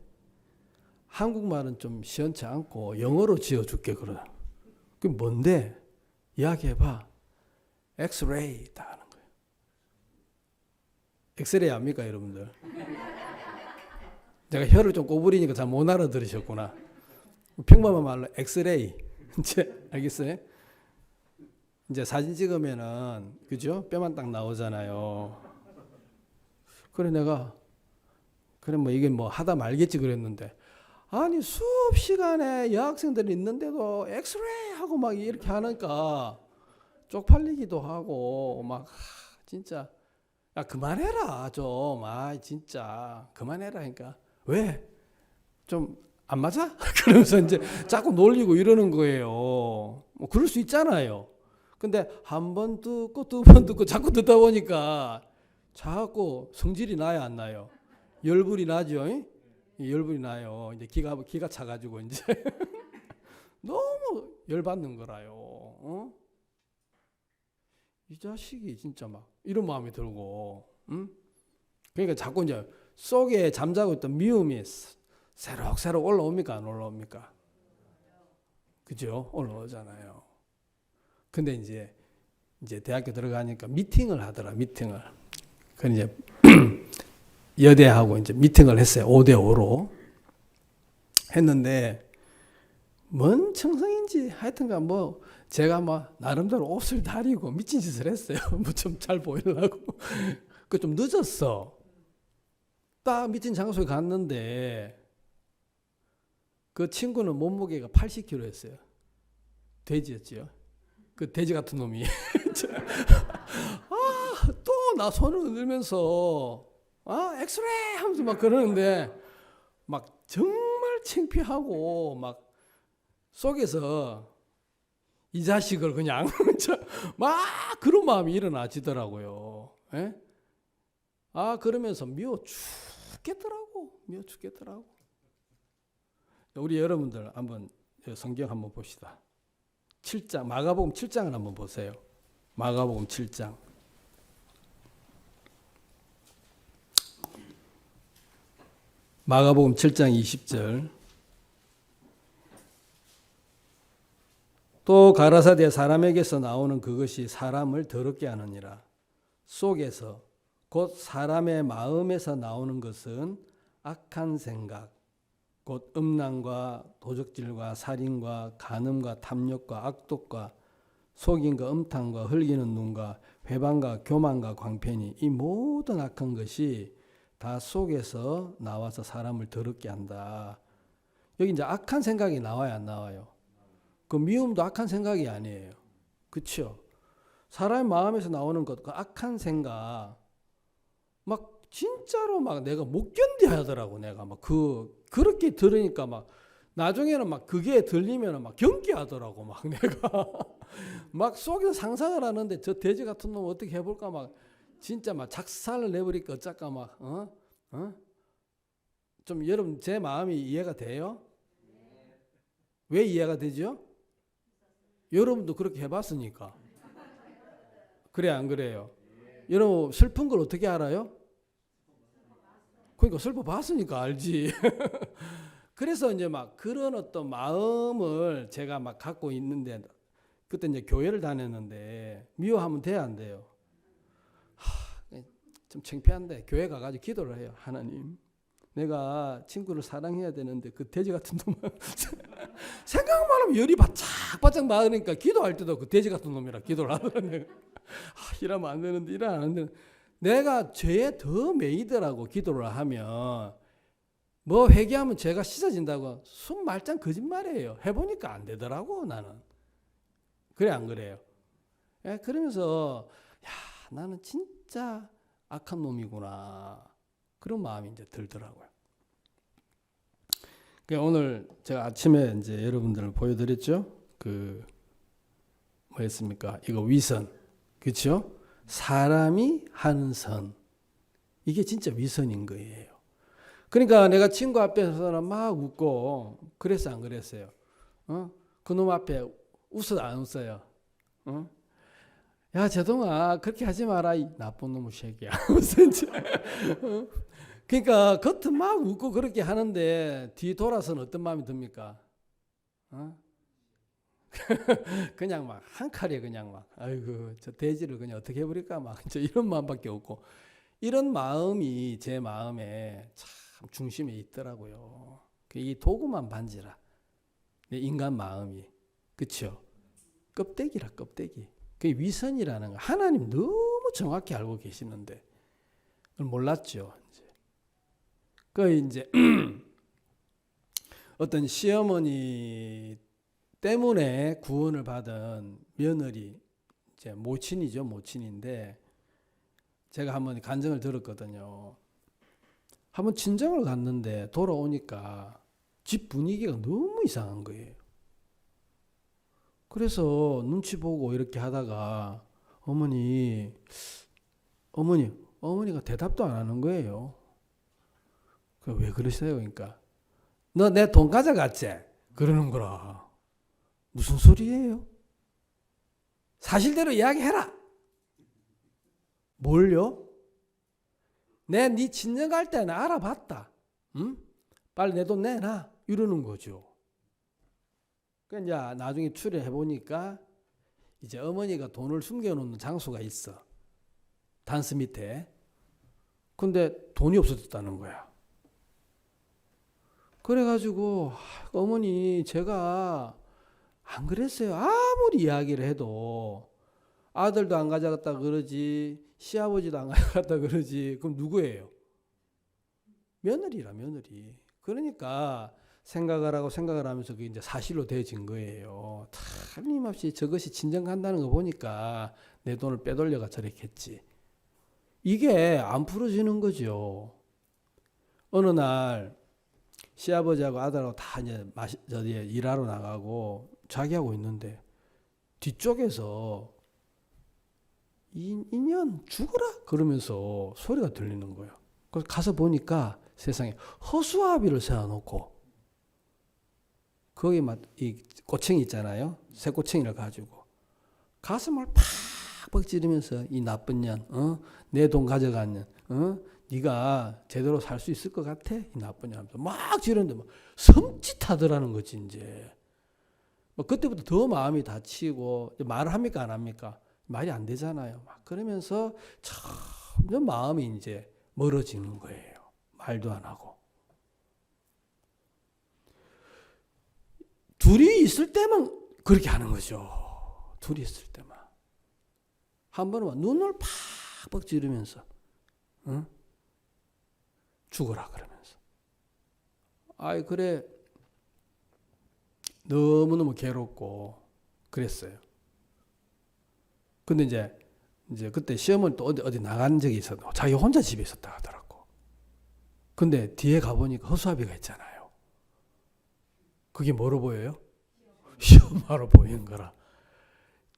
Speaker 4: 한국말은 좀 시원치 않고 영어로 지어줄게 그러나. 그 뭔데? 이야기해봐. 엑스레이 다 하는 거예요. 엑스레이 압니까 여러분들? 제가 혀를 좀 꼬부리니까 잘 못 알아들으셨구나. 평범한 말로 엑스레이. 이제 알겠어요? 이제 사진 찍으면은 그죠? 뼈만 딱 나오잖아요. 그래 내가 그래 뭐 이게 뭐 하다 말겠지 그랬는데 아니 수업 시간에 여학생들이 있는데도 엑스레이 하고 막 이렇게 하니까 쪽팔리기도 하고 막 진짜 야 그만해라 좀 진짜 그만해라 하니까 왜? 좀 안 맞아? 그러면서 이제 자꾸 놀리고 이러는 거예요. 뭐 그럴 수 있잖아요. 근데 한 번 듣고 두 번 듣고 자꾸 듣다 보니까 자꾸 성질이 나요 안 나요? 열불이 나죠. 열불이 나요. 이제 기가 차가지고 이제 너무 열받는 거라요. 이 자식이 진짜 막 이런 마음이 들고, 응? 그러니까 자꾸 이제 속에 잠자고 있던 미움이 새록새록 올라옵니까 안 올라옵니까? 그죠? 올라오잖아요. 근데 이제 대학교 들어가니까 미팅을 하더라 미팅을. 그 이제 여대하고 이제 미팅을 했어요. 5대5로 했는데 뭔 청성인지 하여튼간 뭐 제가 막 나름대로 옷을 다리고 미친 짓을 했어요. 뭐 좀 잘 보이려고. 그 좀 늦었어. 딱 미팅 장소에 갔는데 그 친구는 몸무게가 80kg였어요. 돼지였지요. 그 돼지 같은 놈이. 또 나 손을 흔들면서 엑스레이 하면서 막 그러는데 막 정말 창피하고 막 속에서 이 자식을 그냥 막 그런 마음이 일어나지더라고요. 예? 그러면서 미워 죽겠더라고. 우리 여러분들 한번 성경 한번 봅시다. 7장 마가복음 7장을 한번 보세요. 마가복음 7장. 마가복음 7장 20절. 또 가라사대 사람에게서 나오는 그것이 사람을 더럽게 하느니라. 속에서 곧 사람의 마음에서 나오는 것은 악한 생각, 곧 음란과 도적질과 살인과 간음과 탐욕과 악독과 속임과 음탕과 흘기는 눈과 회방과 교만과 광편이 이 모든 악한 것이 다 속에서 나와서 사람을 더럽게 한다. 여기 이제 악한 생각이 나와요, 안 나와요? 그 미움도 악한 생각이 아니에요. 그렇죠? 사람의 마음에서 나오는 것, 그 악한 생각, 막 진짜로 막 내가 못 견뎌 하더라고. 내가 막 그렇게 들으니까 막 나중에는 막 그게 들리면 막 경계하더라고. 막 내가 막 속에서 상상을 하는데 저 돼지 같은 놈 어떻게 해볼까 막 진짜 막 작살을 내버릴까 어쩔까 막 좀 여러분 제 마음이 이해가 돼요? 왜 이해가 되죠? 여러분도 그렇게 해봤으니까. 그래 안 그래요? 여러분 슬픈 걸 어떻게 알아요? 그러니까 슬퍼 봤으니까 알지. 그래서 이제 막 그런 어떤 마음을 제가 막 갖고 있는데 그때 이제 교회를 다녔는데 미워하면 돼야 안 돼요? 좀 창피한데 교회 가가지고 기도를 해요. 하나님 내가 친구를 사랑해야 되는데 그 돼지 같은 놈 생각만 하면 열이 바짝바짝 나으니까 기도할 때도 그 돼지 같은 놈이라 기도를 하더라고요. 이러면 안 되는데 이러면 안 되는데 내가 죄에 더 매이더라고. 기도를 하면 뭐 회개하면 죄가 씻어진다고 숨 말짱 거짓말이에요. 해보니까 안 되더라고. 나는 그래 안 그래요? 예, 그러면서 야 나는 진짜 악한 놈이구나 그런 마음이 이제 들더라고요. 그러니까 오늘 제가 아침에 이제 여러분들을 보여드렸죠. 그 뭐였습니까? 이거 위선, 그렇죠? 사람이 하는 선, 이게 진짜 위선인 거예요. 그러니까 내가 친구 앞에서는 막 웃고 그랬어 안 그랬어요? 그놈 앞에 웃어 안 웃어요? 야 제동아 그렇게 하지 마라 이 나쁜 놈의 새끼야. 그러니까 겉은 막 웃고 그렇게 하는데 뒤 돌아서는 어떤 마음이 듭니까? 그냥 막 한 칼에 그냥 막 아이고 저 돼지를 그냥 어떻게 해버릴까 막 저 이런 마음밖에 없고 이런 마음이 제 마음에 참 중심에 있더라고요. 이 도구만 반지라 내 인간 마음이 그렇죠? 껍데기라 껍데기. 그게 위선이라는 거 하나님 너무 정확히 알고 계시는데 몰랐죠. 그 이제 어떤 시어머니 때문에 구원을 받은 며느리 이제 모친이죠. 모친인데 제가 한번 간증을 들었거든요. 한번 친정을 갔는데 돌아오니까 집 분위기가 너무 이상한 거예요. 그래서 눈치 보고 이렇게 하다가 어머니가 대답도 안 하는 거예요. 왜 그러세요? 그러니까 너 내 돈 가져갔지? 그러는 거라. 무슨 소리예요? 사실대로 이야기해라. 뭘요? 네 친정 갈 때는 알아봤다. 응? 빨리 내 돈 내놔. 이러는 거죠. 그러니까 이제 나중에 추리해 보니까 이제 어머니가 돈을 숨겨놓는 장소가 있어. 단스 밑에. 근데 돈이 없어졌다는 거야. 그래가지고 어머니 제가 안 그랬어요. 아무리 이야기를 해도 아들도 안 가져갔다 그러지 시아버지도 안 가져갔다 그러지 그럼 누구예요? 며느리라 며느리. 그러니까 생각을 하면서 그게 이제 사실로 되어진 거예요. 틀림없이 저것이 친정 간다는 거 보니까 내 돈을 빼돌려가 저랬겠지. 이게 안 풀어지는 거죠. 어느 날 시아버지하고 아들하고 다 이제 일하러 나가고 자기하고 있는데 뒤쪽에서 인연 죽어라 그러면서 소리가 들리는 거예요. 그래서 가서 보니까 세상에 허수아비를 세워놓고 거기 막 이 꼬챙이 있잖아요. 새 꼬챙이를 가지고 가슴을 팍팍 찌르면서 이 나쁜 년, 내 돈 가져간 년, 네가 제대로 살 수 있을 것 같아? 이 나쁜 년 하면서 막 지르는데 막 섬찟하더라는 거지 이제. 뭐 그때부터 더 마음이 다치고 말을 합니까 안 합니까? 말이 안 되잖아요. 막 그러면서 점점 마음이 이제 멀어지는 거예요. 말도 안 하고. 둘이 있을 때만 그렇게 하는 거죠. 둘이 있을 때만. 한 번은 눈을 팍팍 찌르면서 죽어라 그러면서. 아이 그래 너무너무 괴롭고 그랬어요. 근데 이제 그때 시험을 또 어디 나간 적이 있었고 자기 혼자 집에 있었다 하더라고. 근데 뒤에 가보니까 허수아비가 있잖아요. 그게 뭐로 보여요? 시험하러 보이는 거라.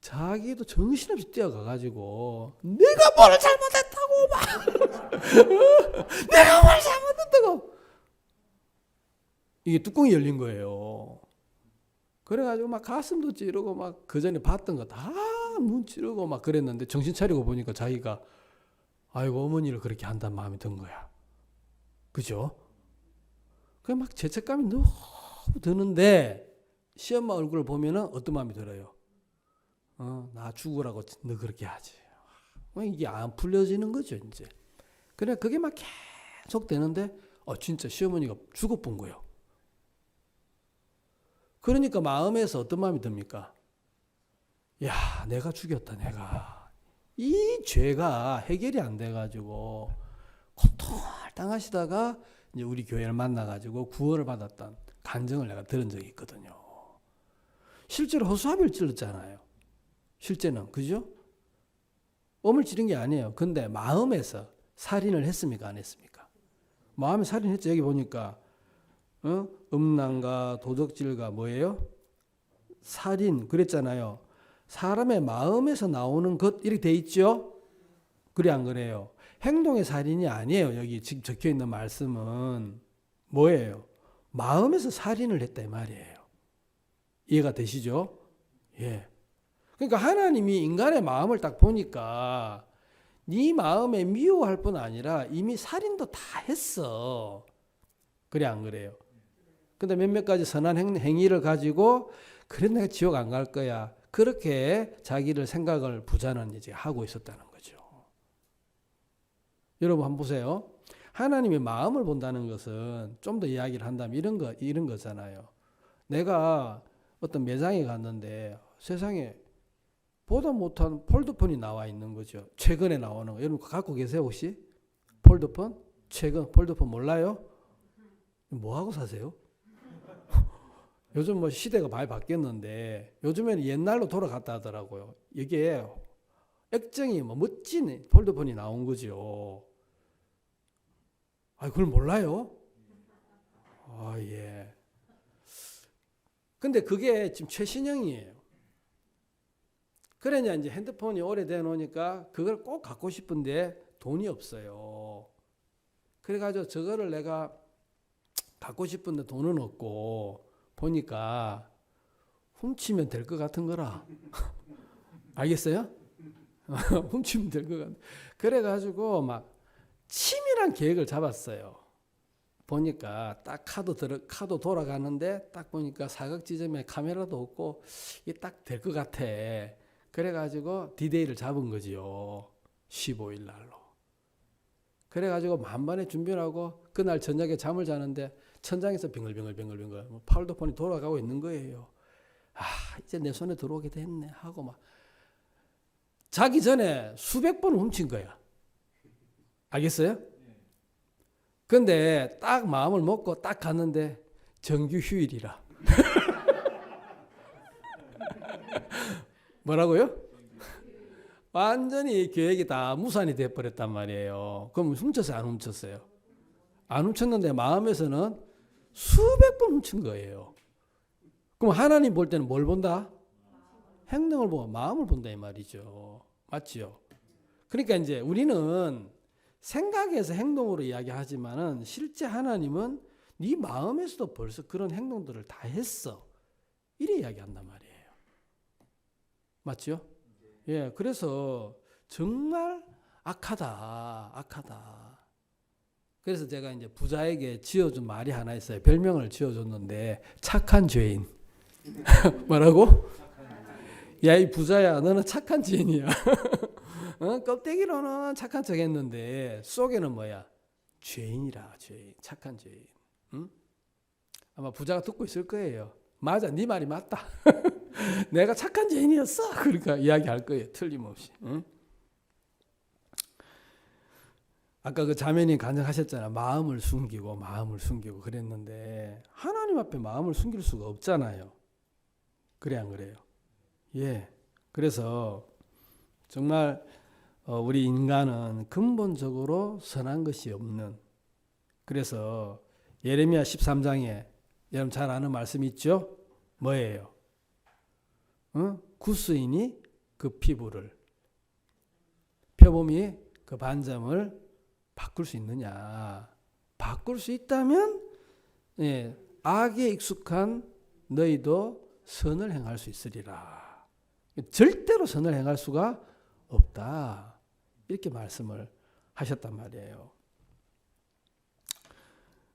Speaker 4: 자기도 정신없이 뛰어가가지고 내가 뭘 잘못했다고 막 내가 뭘 잘못했다고 이게 뚜껑이 열린 거예요. 그래가지고 막 가슴도 찌르고 막 그 전에 봤던 거 다 눈 찌르고 막 그랬는데 정신 차리고 보니까 자기가 아이고 어머니를 그렇게 한다는 마음이 든 거야. 그죠? 그 막 죄책감이 너무 드는데 시엄마 얼굴을 보면은 어떤 마음이 들어요? 나 죽으라고 너 그렇게 하지. 이게 안 풀려지는 거죠 이제. 그래 그게 막 계속 되는데 진짜 시어머니가 죽어본 거예요. 그러니까 마음에서 어떤 마음이 듭니까? 야, 내가 죽였다, 내가. 이 죄가 해결이 안 돼가지고 고통을 당하시다가 이제 우리 교회를 만나가지고 구원을 받았던 간증을 내가 들은 적이 있거든요. 실제로 허수아비를 찔렀잖아요. 실제는, 그죠? 엄을 찌른 게 아니에요. 근데 마음에서 살인을 했습니까? 안 했습니까? 마음에 살인했죠. 여기 보니까 음란과 도적질과 뭐예요? 살인 그랬잖아요. 사람의 마음에서 나오는 것 이렇게 돼 있죠? 그래 안 그래요? 행동의 살인이 아니에요. 여기 지금 적혀 있는 말씀은 뭐예요? 마음에서 살인을 했다 이 말이에요. 이해가 되시죠? 예. 그러니까 하나님이 인간의 마음을 딱 보니까 네 마음에 미워할 뿐 아니라 이미 살인도 다 했어. 그래 안 그래요? 근데 몇몇 가지 선한 행위를 가지고 그래 내가 지옥 안 갈 거야. 그렇게 자기를 생각을 부자는 이제 하고 있었다는 거죠. 여러분 한번 보세요. 하나님의 마음을 본다는 것은 좀 더 이야기를 한다면 이런 거잖아요. 내가 어떤 매장에 갔는데 세상에 보다 못한 폴더폰이 나와 있는 거죠. 최근에 나오는 거. 여러분 갖고 계세요 혹시? 폴더폰? 최근 폴더폰 몰라요? 뭐 하고 사세요? 요즘 뭐 시대가 많이 바뀌었는데 요즘에는 옛날로 돌아갔다 하더라고요. 이게 액정이 뭐 멋진 폴더폰이 나온 거죠. 아, 그걸 몰라요? 아, 예. 근데 그게 지금 최신형이에요. 그러냐 이제 핸드폰이 오래돼 놓으니까 그걸 꼭 갖고 싶은데 돈이 없어요. 그래가지고 저거를 내가 갖고 싶은데 돈은 없고 보니까 훔치면 될 것 같은 거라. 알겠어요? 훔치면 될 것 같아. 그래가지고 막 치밀한 계획을 잡았어요. 보니까 딱 카드 돌아가는데 딱 보니까 사각 지점에 카메라도 없고 이게 딱 될 것 같아. 그래가지고 디데이를 잡은 거지요. 15일 날로. 그래가지고 만반의 준비를 하고 그날 저녁에 잠을 자는데 천장에서 빙글빙글 폴더폰이 돌아가고 있는 거예요. 아, 이제 내 손에 들어오게 됐네 하고 막 자기 전에 수백 번 훔친 거야. 알겠어요? 근데 딱 마음을 먹고 딱 갔는데 정규 휴일이라. 뭐라고요? 완전히 계획이 다 무산이 돼버렸단 말이에요. 그럼 훔쳤어요? 안 훔쳤어요? 안 훔쳤는데 마음에서는 수백 번 훔친 거예요. 그럼 하나님 볼 때는 뭘 본다? 행동을 보고 마음을 본다 이 말이죠. 맞지요? 그러니까 이제 우리는 생각에서 행동으로 이야기하지만은 실제 하나님은 네 마음에서도 벌써 그런 행동들을 다 했어. 이래 이야기한단 말이에요. 맞죠? 예, 그래서 정말 악하다. 그래서 제가 이제 부자에게 지어준 말이 하나 있어요. 별명을 지어줬는데 착한 죄인. 뭐라고? 야, 이 부자야, 너는 착한 죄인이야. 껍데기로는 착한 척 했는데 속에는 뭐야? 죄인이라, 죄인. 착한 죄인. 응? 아마 부자가 듣고 있을 거예요. 맞아, 네 말이 맞다. 내가 착한 죄인이었어. 그러니까 이야기할 거예요. 틀림없이. 응? 아까 그 자매님 간증하셨잖아요. 마음을 숨기고 그랬는데 하나님 앞에 마음을 숨길 수가 없잖아요. 그래 안 그래요? 예. 그래서 정말 우리 인간은 근본적으로 선한 것이 없는, 그래서 예레미야 13장에 여러분 잘 아는 말씀 있죠? 뭐예요? 구스인이 그 피부를, 표범이 그 반점을 바꿀 수 있느냐? 바꿀 수 있다면 악에 익숙한 너희도 선을 행할 수 있으리라. 절대로 선을 행할 수가 없다. 이렇게 말씀을 하셨단 말이에요.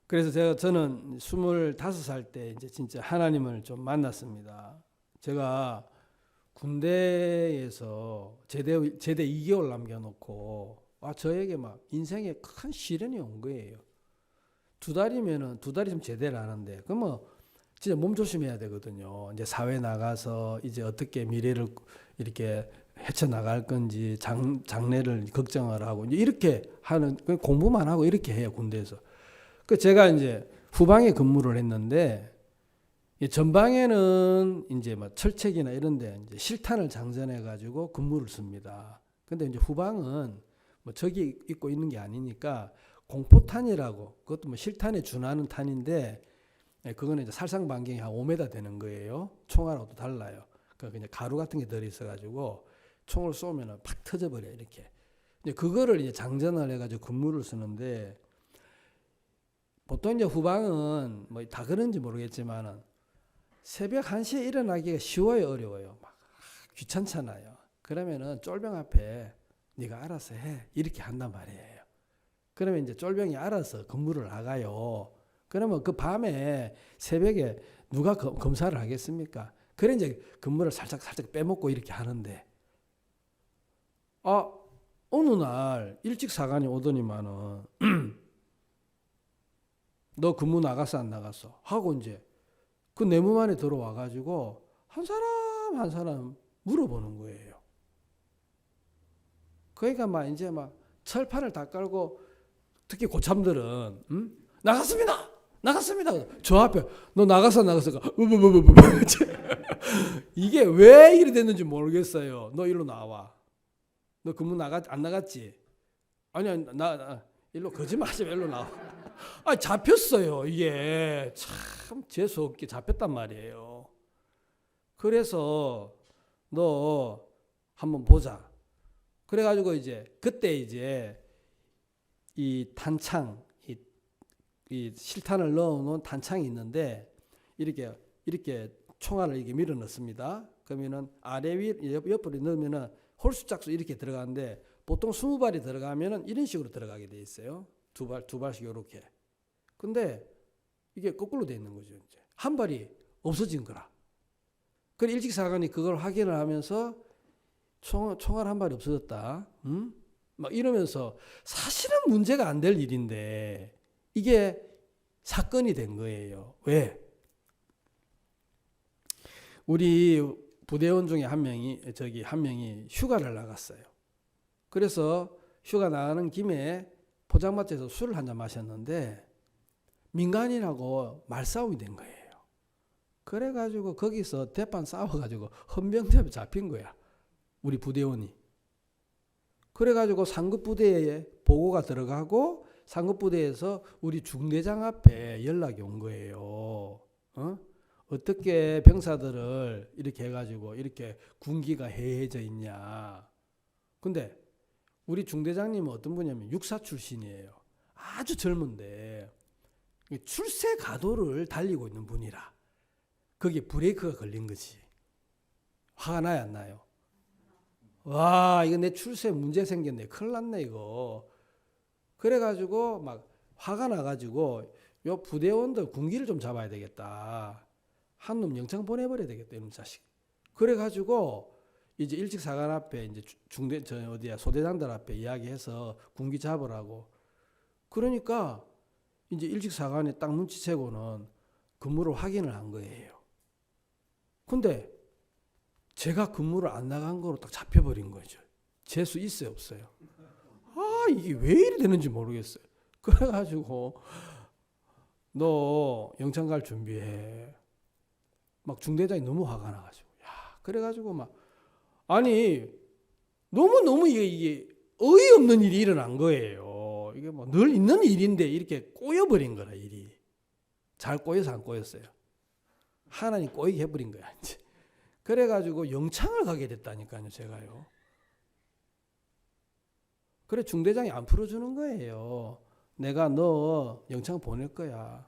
Speaker 4: 그래서 저는 25살 때 이제 진짜 하나님을 좀 만났습니다. 제가 군대에서 제대 2개월 남겨놓고 저에게 막 인생에 큰 시련이 온 거예요. 두 달이면 제대를 하는데, 그러면 진짜 몸 조심해야 되거든요. 이제 사회 나가서 이제 어떻게 미래를 이렇게 헤쳐나갈 건지 장래를 걱정을 하고 이제 이렇게 하는 공부만 하고 이렇게 해요, 군대에서. 그 제가 이제 후방에 근무를 했는데 전방에는 이제 뭐 철책이나 이런데 이제 실탄을 장전해 가지고 근무를 씁니다. 근데 이제 후방은 뭐 적이 있고 있는 게 아니니까 공포탄이라고, 그것도 뭐 실탄에 준하는 탄인데 그거는 이제 살상 반경이 한 5m 되는 거예요. 총알하고도 달라요. 그러니까 그냥 가루 같은 게 들어 있어 가지고 총을 쏘면은 팍 터져버려 이렇게. 이제 그거를 이제 장전을 해가지고 근무를 쓰는데, 보통 이제 후방은 뭐 다 그런지 모르겠지만은 새벽 1시에 일어나기가 쉬워요, 어려워요? 막 귀찮잖아요. 그러면은 쫄병 앞에 네가 알아서 해 이렇게 한단 말이에요. 그러면 이제 쫄병이 알아서 근무를 나가요. 그러면 그 밤에 새벽에 누가 검사를 하겠습니까? 그래 이제 근무를 살짝 빼먹고 이렇게 하는데, 어느 날 일찍 사관이 오더니만은 너 근무 나갔어 안 나갔어 하고 이제 그 내무 안에 들어와 가지고 한 사람 물어보는 거예요. 그러니까 막 이제 막 철판을 다 깔고, 특히 고참들은 나갔습니다. 저 앞에 너 나갔어. 이게 왜 이리 됐는지 모르겠어요. 너 일로 나와. 너 근무 안 나갔지? 아니야, 나 일로 거짓말하지 마. 일로 나와. 잡혔어요. 이게 참 재수 없게 잡혔단 말이에요. 그래서 너 한번 보자. 그래가지고 이제 그때 이제 이 탄창, 이 실탄을 넣어놓은 탄창이 있는데 이렇게 총알을 이렇게 밀어 넣습니다. 그러면은 아래 위 옆으로 넣으면은 홀수짝수 이렇게 들어가는데, 보통 20발이 들어가면은 이런 식으로 들어가게 돼 있어요. 두 발씩 이렇게. 근데 이게 거꾸로 돼 있는 거죠. 이제 한 발이 없어진 거라. 그래 일찍 사관이 그걸 확인을 하면서 총알 한 발이 없어졌다. 막 이러면서 사실은 문제가 안 될 일인데 이게 사건이 된 거예요. 왜? 우리 부대원 중에 한 명이 휴가를 나갔어요. 그래서 휴가 나가는 김에 포장마차에서 술을 한잔 마셨는데 민간인하고 말싸움이 된 거예요. 그래가지고 거기서 대판 싸워가지고 헌병대에 잡힌 거야. 우리 부대원이. 그래가지고 상급부대에 보고가 들어가고 상급부대에서 우리 중대장 앞에 연락이 온 거예요. 어떻게 병사들을 이렇게 해가지고 이렇게 군기가 해해져 있냐. 근데 우리 중대장님은 어떤 분이냐면 육사 출신이에요. 아주 젊은데 출세 가도를 달리고 있는 분이라 거기에 브레이크가 걸린 거지. 화가 나요, 안 나요? 와, 이거 내 출세에 문제 생겼네. 큰일 났네, 이거. 그래가지고 막 화가 나가지고 요 부대원들 군기를 좀 잡아야 되겠다. 한 놈 영창 보내버려야 되겠다, 이놈 자식. 그래가지고 이제 일찍 사관 앞에 이제 소대장들 앞에 이야기해서 군기 잡으라고. 그러니까 이제 일찍 사관이 딱 눈치채고는 근무를 확인을 한 거예요. 근데 제가 근무를 안 나간 거로 딱 잡혀버린 거죠. 재수 있어요, 없어요? 이게 왜 이리 되는지 모르겠어요. 그래가지고 너 영창 갈 준비해. 막 중대장이 너무 화가 나가지고. 그래가지고 막 너무 이게 어이없는 일이 일어난 거예요. 이게 뭐 늘 있는 일인데 이렇게 꼬여버린 거라, 일이. 잘 꼬여서 안 꼬였어요. 하나님 꼬이게 해버린 거야, 이제. 그래가지고 영창을 가게 됐다니까요, 제가요. 그래 중대장이 안 풀어주는 거예요. 내가 너 영창 보낼 거야.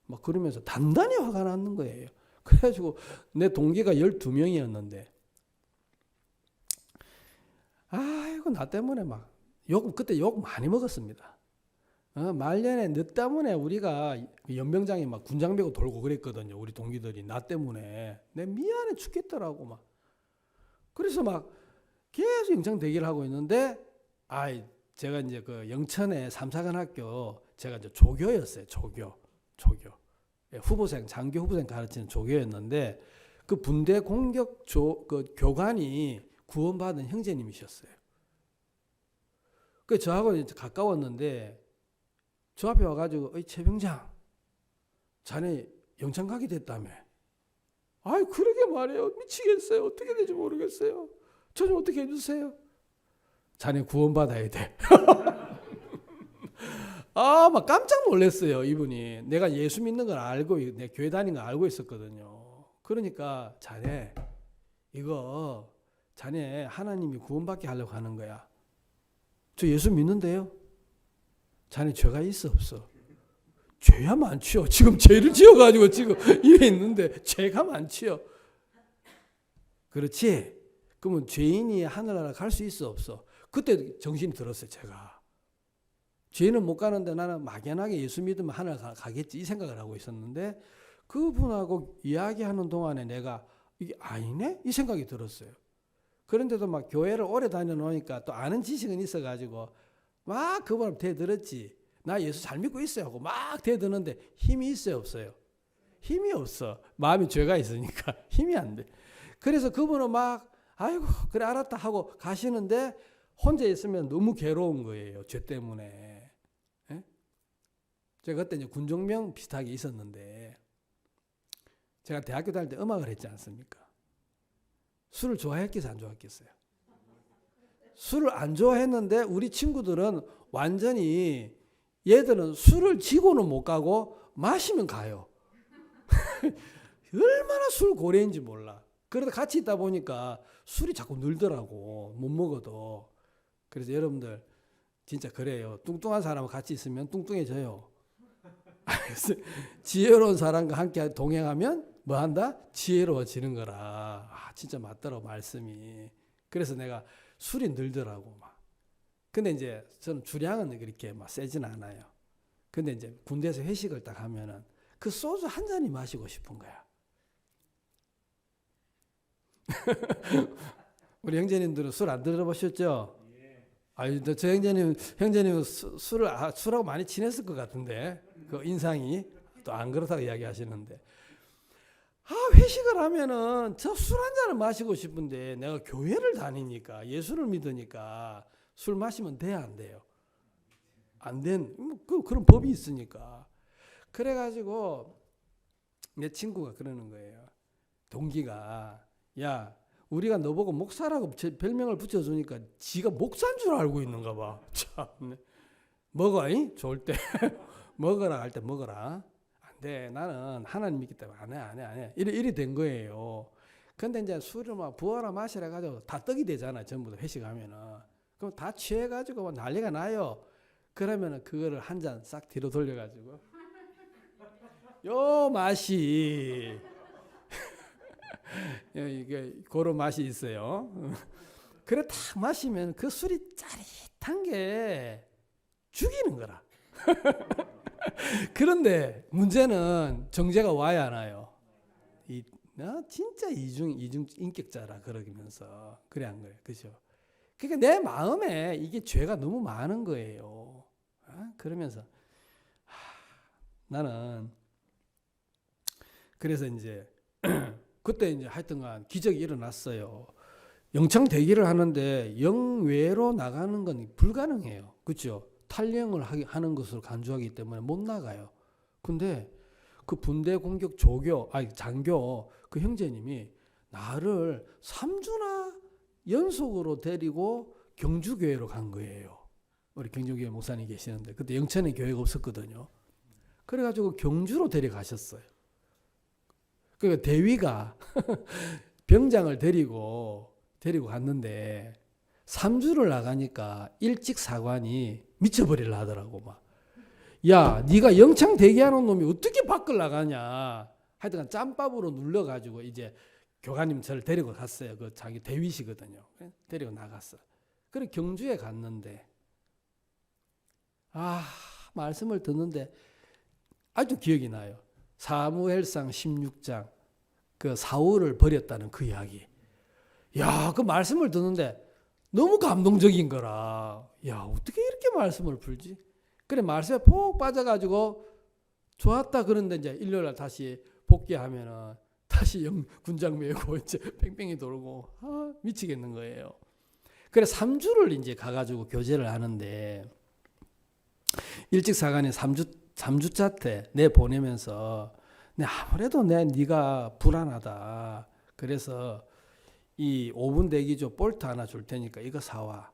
Speaker 4: 막 그러면서 단단히 화가 나는 거예요. 그래가지고 내 동기가 12명이었는데 아이고 나 때문에 막 그때 욕 많이 먹었습니다. 말년에 너 때문에 우리가 연병장에 막 군장 메고 돌고 그랬거든요. 우리 동기들이 나 때문에. 내 미안해 죽겠더라고 막. 그래서 막 계속 영창 대기를 하고 있는데 제가 이제 그 영천에 삼사관학교 제가 이제 조교였어요. 조교. 예, 장교 후보생 가르치는 조교였는데 그 군대 공격 그 교관이 구원받은 형제님이셨어요. 그 저하고 이제 가까웠는데 저 앞에 와가지고 최 병장, 자네 영창 가게 됐다며. 아이 그러게 말해요. 미치겠어요. 어떻게 될지 모르겠어요. 저 좀 어떻게 해주세요. 자네 구원받아야 돼. 아, 막 깜짝 놀랐어요. 이분이. 내가 예수 믿는 걸 알고, 내 교회 다니는 걸 알고 있었거든요. 그러니까 자네 이거 자네 하나님이 구원받게 하려고 하는 거야. 저 예수 믿는데요. 자네 죄가 있어 없어? 죄야 많지요. 지금 죄를 지어가지고 지금 이래 있는데 죄가 많지요. 그렇지? 그러면 죄인이 하늘나라 갈 수 있어 없어? 그때 정신이 들었어요. 제가. 죄는 못 가는데 나는 막연하게 예수 믿으면 하늘 가겠지 이 생각을 하고 있었는데 그분하고 이야기하는 동안에 내가 이게 아니네? 이 생각이 들었어요. 그런데도 막 교회를 오래 다녀놓으니까 또 아는 지식은 있어가지고 막 그분을 대들었지. 나 예수 잘 믿고 있어요 하고 막 대드는데 힘이 있어요 없어요? 힘이 없어. 마음에 죄가 있으니까 힘이 안 돼. 그래서 그분은 막 아이고 그래 알았다 하고 가시는데 혼자 있으면 너무 괴로운 거예요. 죄 때문에. 예? 제가 그때 이제 군종명 비슷하게 있었는데 제가 대학교 다닐 때 음악을 했지 않습니까? 술을 좋아했겠어요? 안 좋아했겠어요? 술을 안 좋아했는데 우리 친구들은 완전히 얘들은 술을 지고는 못 가고 마시면 가요. 얼마나 술 고래인지 몰라. 그러다 같이 있다 보니까 술이 자꾸 늘더라고. 못 먹어도. 그래서 여러분들 진짜 그래요. 뚱뚱한 사람과 같이 있으면 뚱뚱해져요. 지혜로운 사람과 함께 동행하면 뭐 한다? 지혜로워지는 거라. 아, 진짜 맞더라고 말씀이. 그래서 내가 술이 늘더라고 막. 근데 이제 저는 주량은 그렇게 막 세진 않아요. 근데 이제 군대에서 회식을 딱 하면은 그 소주 한 잔이 마시고 싶은 거야. 우리 형제님들은 술 안 들어보셨죠? 아유, 저 형제님 술하고 많이 친했을 것 같은데 그 인상이 또 안 그렇다고 이야기하시는데 회식을 하면은 저 술 한 잔을 마시고 싶은데 내가 교회를 다니니까 예수를 믿으니까 술 마시면 돼 안 돼요? 안 된 그런 법이 있으니까. 그래가지고 내 친구가 그러는 거예요. 동기가 야 우리가 너보고 목사라고 별명을 붙여주니까 지가 목사인 줄 알고 있는가 봐. 참 먹어 좋을 때 먹어라 할 때 먹어라. 안 돼 나는 하나님 믿기 때문에 안 해. 이래 된 거예요. 근데 이제 술을 막 부어라 마시라 해가지고 다 떡이 되잖아. 전부 다 회식하면은. 그럼 다 취해가지고 난리가 나요. 그러면은 그거를 한 잔 싹 뒤로 돌려가지고 요 맛이 이게 그런 맛이 있어요. 그래 딱 마시면 그 술이 짜릿한 게 죽이는 거라. 그런데 문제는 정죄가 와야 하나요? 진짜 이중 인격자라 그러면서 그래 한 거예요. 그죠? 그러니까 내 마음에 이게 죄가 너무 많은 거예요. 그러면서 나는 그래서 이제 그때 이제 하여튼간 기적이 일어났어요. 영창 대기를 하는데 영외로 나가는 건 불가능해요. 그렇죠? 탈영을 하는 것으로 간주하기 때문에 못 나가요. 근데 그 분대 공격 장교 그 형제님이 나를 3주나 연속으로 데리고 경주교회로 간 거예요. 우리 경주교회 목사님 계시는데 그때 영천에 교회가 없었거든요. 그래가지고 경주로 데려가셨어요. 그러니까 대위가 병장을 데리고 갔는데 3주를 나가니까 일찍 사관이 미쳐버리려 하더라고 막. 야, 네가 영창 대기하는 놈이 어떻게 밖을 나가냐. 하여튼 짬밥으로 눌러가지고 이제 교관님 저를 데리고 갔어요. 그 자기 대위시거든요. 데리고 나갔어. 그래 경주에 갔는데 말씀을 듣는데 아주 기억이 나요. 사무엘상 16장 그 사울을 버렸다는 그 이야기. 야, 그 말씀을 듣는데 너무 감동적인 거라. 야, 어떻게 이렇게 말씀을 풀지? 그래 말씀에 푹 빠져가지고 좋았다 그런데 이제 일요일날 다시 복귀하면은 다시 군장 메고 이제 뺑뺑이 돌고 미치겠는 거예요. 그래 3주를 이제 가가지고 교제를 하는데 일찍 사간에 3주차 때 내 보내면서 아무래도 네가 불안하다. 그래서 이 5분 대기조 볼트 하나 줄 테니까 이거 사와.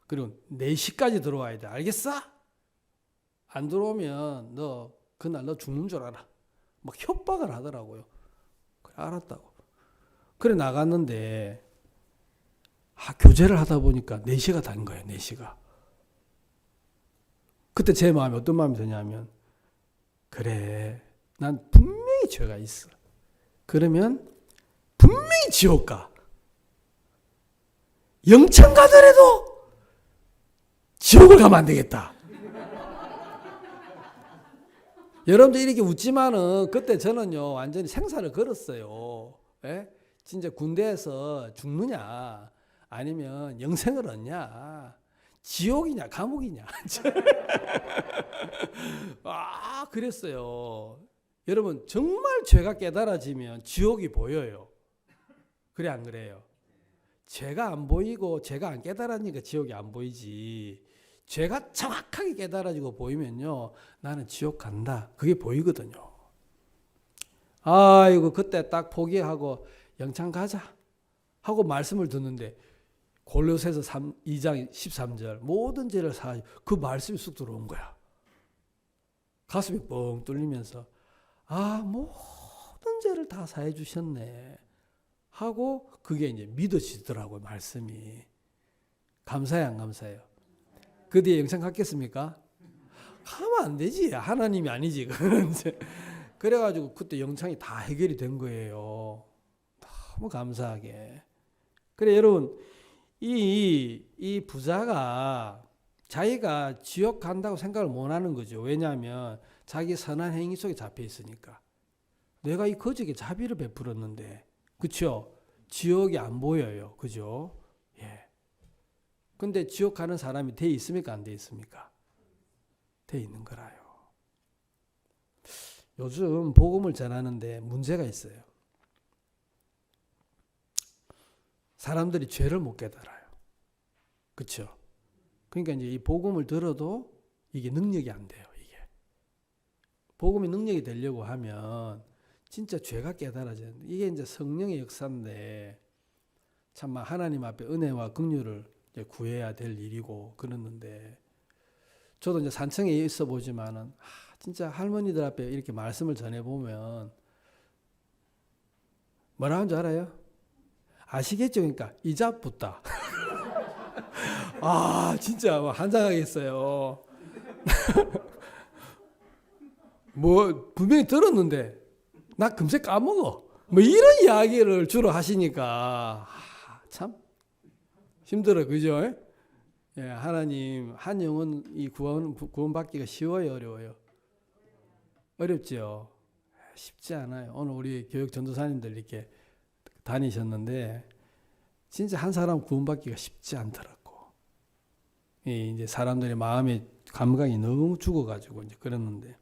Speaker 4: 그리고 4시까지 들어와야 돼. 알겠어? 안 들어오면 너 그날 너 죽는 줄 알아. 막 협박을 하더라고요. 그래 알았다고. 그래 나갔는데 교제를 하다 보니까 4시가 된 거예요. 4시가. 그때 제 마음이 어떤 마음이 드냐면 그래 난 분명히 죄가 있어. 그러면 분명히 지옥 가. 영창 가더라도 지옥을 가면 안 되겠다. 여러분들 이렇게 웃지만은 그때 저는요 완전히 생사를 걸었어요. 예? 진짜 군대에서 죽느냐 아니면 영생을 얻냐 지옥이냐 감옥이냐 그랬어요. 여러분 정말 죄가 깨달아지면 지옥이 보여요. 그래 안 그래요? 죄가 안 보이고 죄가 안 깨달아지니까 지옥이 안 보이지. 죄가 정확하게 깨달아지고 보이면요 나는 지옥 간다 그게 보이거든요. 아이고 그때 딱 포기하고 영창 가자 하고 말씀을 듣는데 골로새서 2장 13절 모든 죄를 사하여 그 말씀이 쑥 들어온 거야. 가슴이 뻥 뚫리면서 모든 죄를 다 사해 주셨네 하고 그게 이제 믿어지더라고요. 말씀이. 감사해요 안 감사해요? 그 뒤에 영창 갔겠습니까? 가면 안 되지. 하나님이 아니지. 그래가지고 그때 영창이 다 해결이 된 거예요. 너무 감사하게. 그래 여러분 이 부자가 자기가 지옥 간다고 생각을 못 하는 거죠. 왜냐하면 자기 선한 행위 속에 잡혀 있으니까. 내가 이 거지에게 자비를 베풀었는데 그렇죠? 지옥이 안 보여요. 그죠? 예. 근데 지옥 가는 사람이 돼 있습니까? 안 돼 있습니까? 돼 있는 거라요. 요즘 복음을 전하는데 문제가 있어요. 사람들이 죄를 못 깨달아요. 그렇죠? 그러니까 이제 이 복음을 들어도 이게 능력이 안 돼요. 이게 복음이 능력이 되려고 하면 진짜 죄가 깨달아져요. 이게 이제 성령의 역사인데 참 하나님 앞에 은혜와 긍휼을 구해야 될 일이고 그랬는데 저도 이제 산청에 있어 보지만은 진짜 할머니들 앞에 이렇게 말씀을 전해 보면 뭐라 하는 줄 알아요? 아시겠죠? 그러니까 이자 붙다. 진짜 환장하겠어요. 뭐 분명히 들었는데 나 금세 까먹어. 뭐 이런 이야기를 주로 하시니까 참 힘들어, 그죠? 예, 하나님 한 영혼 이 구원받기가 쉬워요, 어려워요? 어렵죠. 쉽지 않아요. 오늘 우리 교육 전도사님들 이렇게 다니셨는데 진짜 한 사람 구원받기가 쉽지 않더라고. 이제 사람들의 마음의 감각이 너무 죽어가지고 이제 그랬는데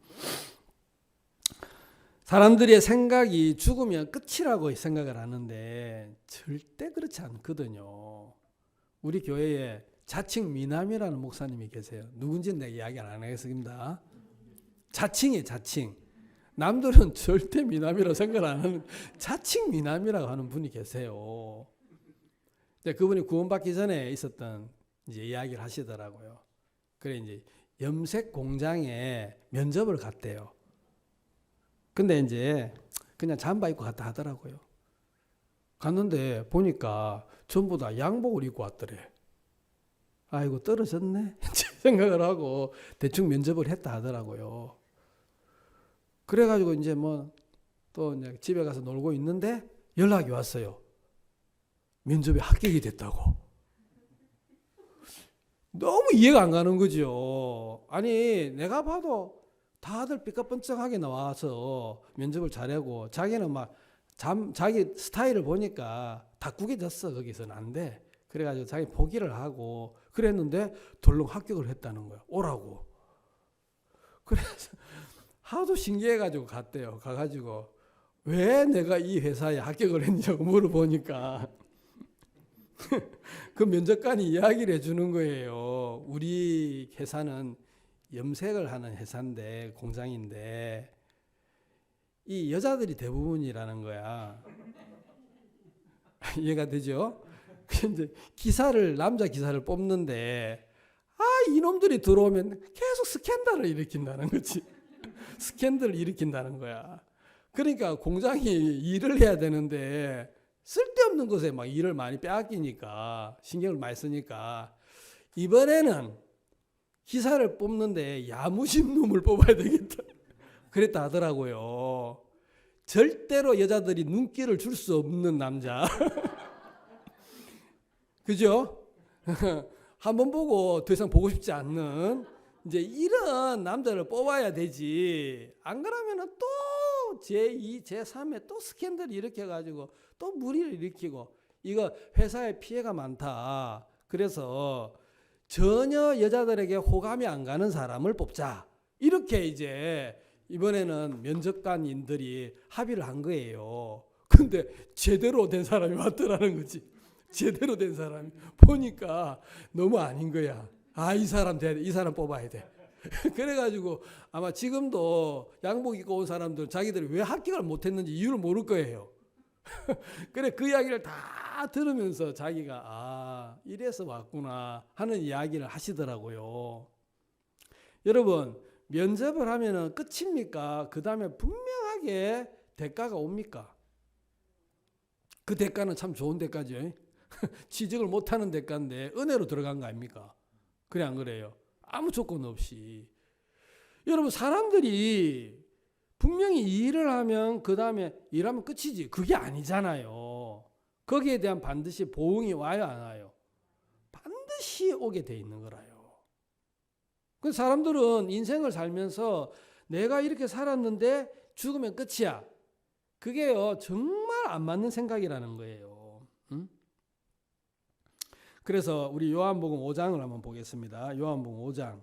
Speaker 4: 사람들의 생각이 죽으면 끝이라고 생각을 하는데 절대 그렇지 않거든요. 우리 교회에 자칭 미남이라는 목사님이 계세요. 누군지는 내가 이야기 안 하겠습니다. 자칭이에요, 자칭. 남들은 절대 미남이라고 생각 안 하는 자칭 미남이라고 하는 분이 계세요. 그분이 구원받기 전에 있었던 이제 이야기를 하시더라고요. 그래 이제 염색 공장에 면접을 갔대요. 근데 이제 그냥 잠바 입고 갔다 하더라고요. 갔는데 보니까 전부 다 양복을 입고 왔더래. 아이고 떨어졌네 생각을 하고 대충 면접을 했다 하더라고요. 그래가지고 이제 뭐 또 이제 집에 가서 놀고 있는데 연락이 왔어요. 면접에 합격이 됐다고. 너무 이해가 안 가는 거죠. 아니 내가 봐도 다들 삐까뻔쩍하게 나와서 면접을 잘하고 자기는 막 자기 스타일을 보니까 다 구겨졌어. 거기서는 안 돼. 그래가지고 자기 포기를 하고 그랬는데 덜렁 합격을 했다는 거야. 오라고. 그래서 하도 신기해가지고 갔대요. 가가지고 왜 내가 이 회사에 합격을 했냐고 물어보니까 그 면접관이 이야기를 해주는 거예요. 우리 회사는 염색을 하는 회사인데, 공장인데 이 여자들이 대부분이라는 거야. 이해가 되죠? 근데 남자 기사를 뽑는데 이놈들이 들어오면 계속 스캔들을 일으킨다는 거지. 스캔들을 일으킨다는 거야. 그러니까 공장이 일을 해야 되는데 쓸데없는 것에 막 일을 많이 빼앗기니까, 신경을 많이 쓰니까 이번에는 기사를 뽑는데 야무진 놈을 뽑아야 되겠다. 그랬다 하더라고요. 절대로 여자들이 눈길을 줄 수 없는 남자. 그죠? 한번 보고 더 이상 보고 싶지 않는 이제 이런 남자를 뽑아야 되지. 안 그러면은 또 제2, 제3에 또 스캔들을 일으켜가지고 또 무리를 일으키고, 이거 회사에 피해가 많다. 그래서 전혀 여자들에게 호감이 안 가는 사람을 뽑자. 이렇게 이제 이번에는 면접관인들이 합의를 한 거예요. 근데 제대로 된 사람이 왔더라는 거지. 제대로 된 사람이 보니까 너무 아닌 거야. 이 사람 돼야 돼. 이 사람 뽑아야 돼. 그래가지고 아마 지금도 양복 입고 온 사람들 자기들이 왜 합격을 못했는지 이유를 모를 거예요. 그래, 그 이야기를 다 들으면서 자기가 이래서 왔구나 하는 이야기를 하시더라고요. 여러분, 면접을 하면은 끝입니까? 그 다음에 분명하게 대가가 옵니까? 그 대가는 참 좋은 대가죠. 취직을 못하는 대가인데 은혜로 들어간 거 아닙니까? 그래, 안 그래요? 아무 조건 없이. 여러분, 사람들이 분명히 일을 하면 그 다음에 일하면 끝이지. 그게 아니잖아요. 거기에 대한 반드시 보응이 와요, 안 와요? 반드시 오게 돼 있는 거라요. 그 사람들은 인생을 살면서 내가 이렇게 살았는데 죽으면 끝이야. 그게요, 정말 안 맞는 생각이라는 거예요. 응? 그래서 우리 요한복음 5장을 한번 보겠습니다. 요한복음 5장.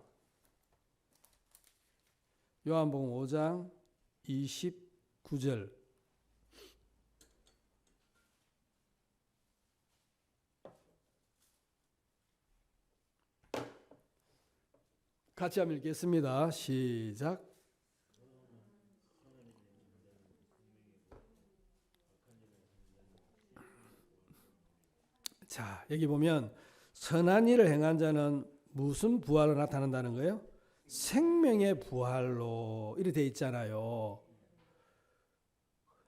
Speaker 4: 요한복음 5장 29절. 같이 한번 읽겠습니다. 시작. 자, 여기 보면 선한 일을 행한 자는 무슨 부활로 나타난다는 거예요? 생명의 부활로 이렇게 돼 있잖아요.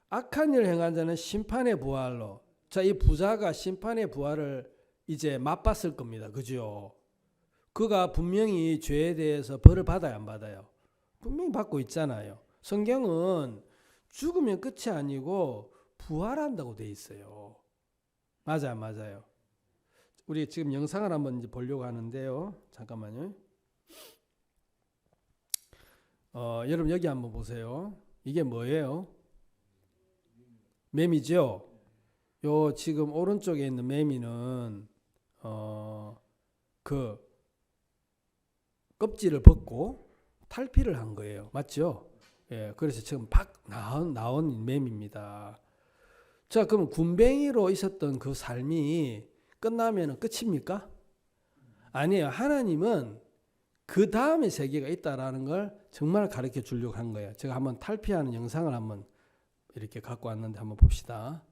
Speaker 4: 악한 일을 행한 자는 심판의 부활로. 자, 이 부자가 심판의 부활을 이제 맛봤을 겁니다. 그죠? 그가 분명히 죄에 대해서 벌을 받아야 안 받아요? 분명히 받고 있잖아요. 성경은 죽으면 끝이 아니고 부활한다고 돼 있어요. 맞아요, 안 맞아요? 우리 지금 영상을 한번 이제 보려고 하는데요. 잠깐만요. 여러분 여기 한번 보세요. 이게 뭐예요? 매미죠? 요 지금 오른쪽에 있는 매미는 그 껍질을 벗고 탈피를 한 거예요. 맞죠? 예, 그래서 지금 막 나온 매미입니다. 자, 그럼 군뱅이로 있었던 그 삶이 끝나면 끝입니까? 아니에요. 하나님은 그 다음의 세계가 있다라는 걸 정말 가르쳐 주려고 한 거예요. 제가 한번 탈피하는 영상을 한번 이렇게 갖고 왔는데 한번 봅시다.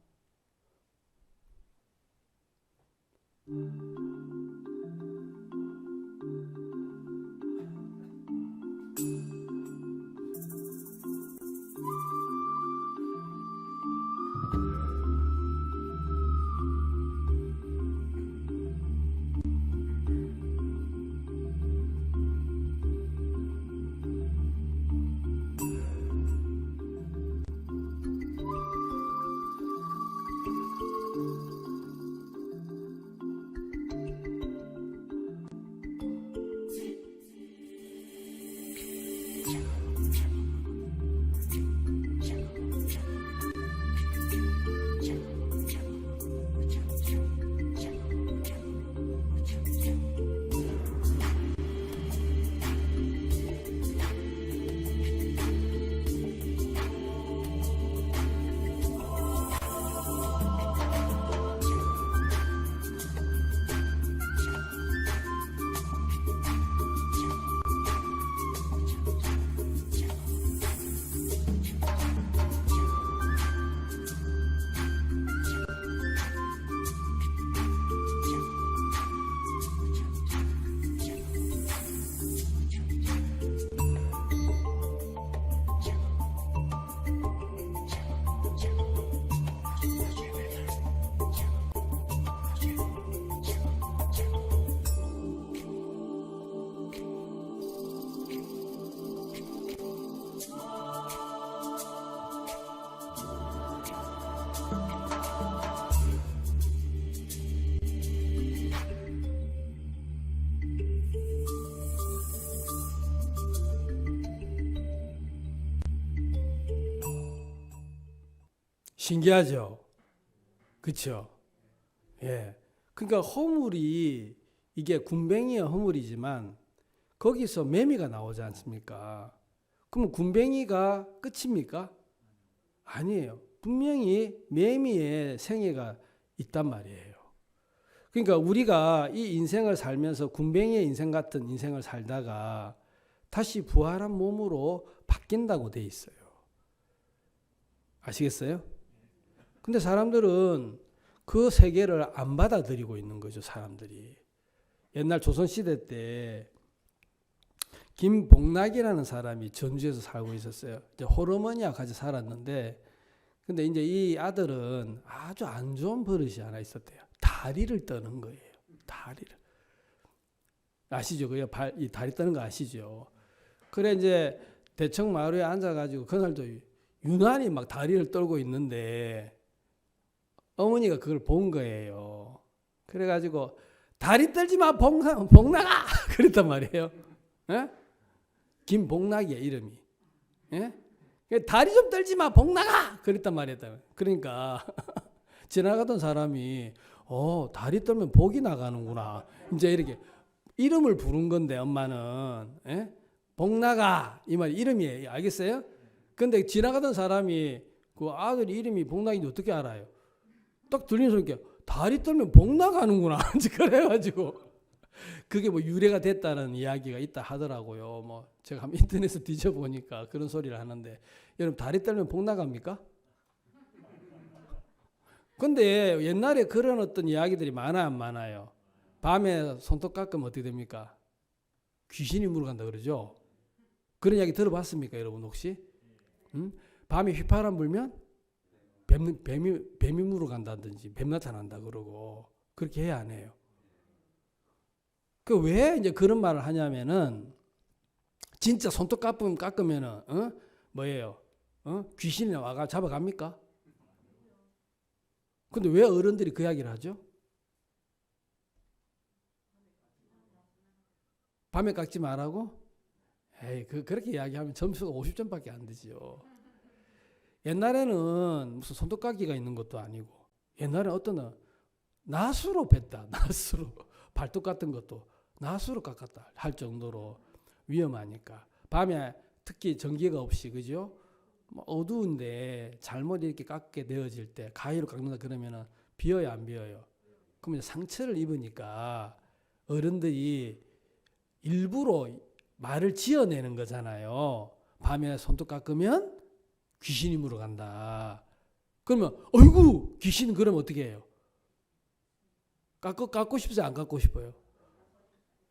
Speaker 4: 신기하죠? 그렇죠? 예. 그러니까 허물이 이게 군뱅이의 허물이지만 거기서 매미가 나오지 않습니까? 그럼 군뱅이가 끝입니까? 아니에요. 분명히 매미의 생애가 있단 말이에요. 그러니까 우리가 이 인생을 살면서 군뱅이의 인생 같은 인생을 살다가 다시 부활한 몸으로 바뀐다고 돼 있어요. 아시겠어요? 근데 사람들은 그 세계를 안 받아들이고 있는 거죠, 사람들이. 옛날 조선시대 때 김복락이라는 사람이 전주에서 살고 있었어요. 이제 홀어머니와 같이 살았는데, 근데 이제 이 아들은 아주 안 좋은 버릇이 하나 있었대요. 다리를 떠는 거예요. 다리를. 아시죠? 이 다리 떠는 거 아시죠? 그래 이제 대청 마루에 앉아가지고 그날도 유난히 막 다리를 떨고 있는데 어머니가 그걸 본 거예요. 그래가지고 다리 떨지 마, 복락아! 그랬단 말이에요. 예? 김복락이야, 이름이. 예? 다리 좀 떨지 마, 복락아! 그랬단 말이에요. 그러니까 지나가던 사람이 다리 떨면 복이 나가는구나. 이제 이렇게 이름을 부른 건데 엄마는 예? 복락아 이 말 이름이에요. 알겠어요? 근데 지나가던 사람이 그 아들 이름이 복락인지 어떻게 알아요? 딱 들리는 소리가 다리 떨면 복 나가는구나. 그래가지고 그게 뭐 유래가 됐다는 이야기가 있다 하더라고요. 뭐 제가 한번 인터넷에 뒤져보니까 그런 소리를 하는데 여러분 다리 떨면 복 나갑니까? 근데 옛날에 그런 어떤 이야기들이 많아요, 안 많아요? 밤에 손톱 깎으면 어떻게 됩니까? 귀신이 물어간다 그러죠? 그런 이야기 들어봤습니까, 여러분 혹시? 밤에 휘파람 불면 뱀이 물어간다든지 뱀 나타난다 그러고 그렇게 해야 안 해요? 그 왜 이제 그런 말을 하냐면은 진짜 손톱 깎으면은 뭐예요? 귀신이 와가 잡아갑니까? 근데 왜 어른들이 그 이야기를 하죠? 밤에 깎지 말라고? 에이, 그렇게 이야기하면 점수가 50점밖에 안 되지요. 옛날에는 무슨 손톱 깎기가 있는 것도 아니고, 옛날에 어떤 낫으로 뺐다. 낫으로. 발톱 같은 것도 낫으로 깎았다 할 정도로 위험하니까. 밤에 특히 전기가 없이, 그죠? 어두운데 잘못 이렇게 깎게 되어질 때 가위로 깎는다 그러면은 비어요, 안 비어요? 그러면 상처를 입으니까 어른들이 일부러 말을 지어내는 거잖아요. 밤에 손톱 깎으면 귀신이 물어간다. 그러면 어이구 귀신 그러면 어떻게 해요? 깎고 싶어요, 안 깎고 싶어요?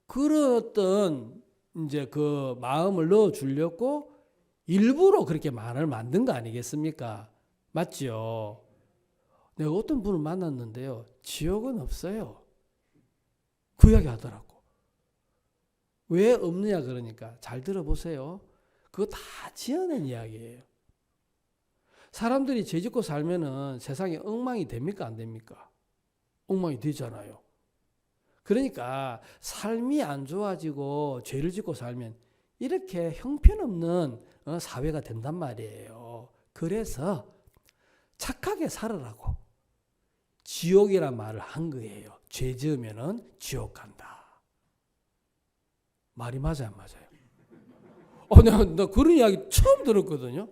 Speaker 4: 그런 어떤 이제 그 마음을 넣어 주려고 일부러 그렇게 말을 만든 거 아니겠습니까? 맞죠? 내가 어떤 분을 만났는데요. 지옥은 없어요. 그 이야기 하더라고. 왜 없느냐 그러니까 잘 들어보세요. 그거 다 지어낸 이야기예요. 사람들이 죄 짓고 살면은 세상에 엉망이 됩니까 안 됩니까? 엉망이 되잖아요. 그러니까 삶이 안 좋아지고 죄를 짓고 살면 이렇게 형편없는 사회가 된단 말이에요. 그래서 착하게 살으라고 지옥이란 말을 한 거예요. 죄 지으면은 지옥 간다. 말이 맞아요, 안 맞아요? 나 그런 이야기 처음 들었거든요.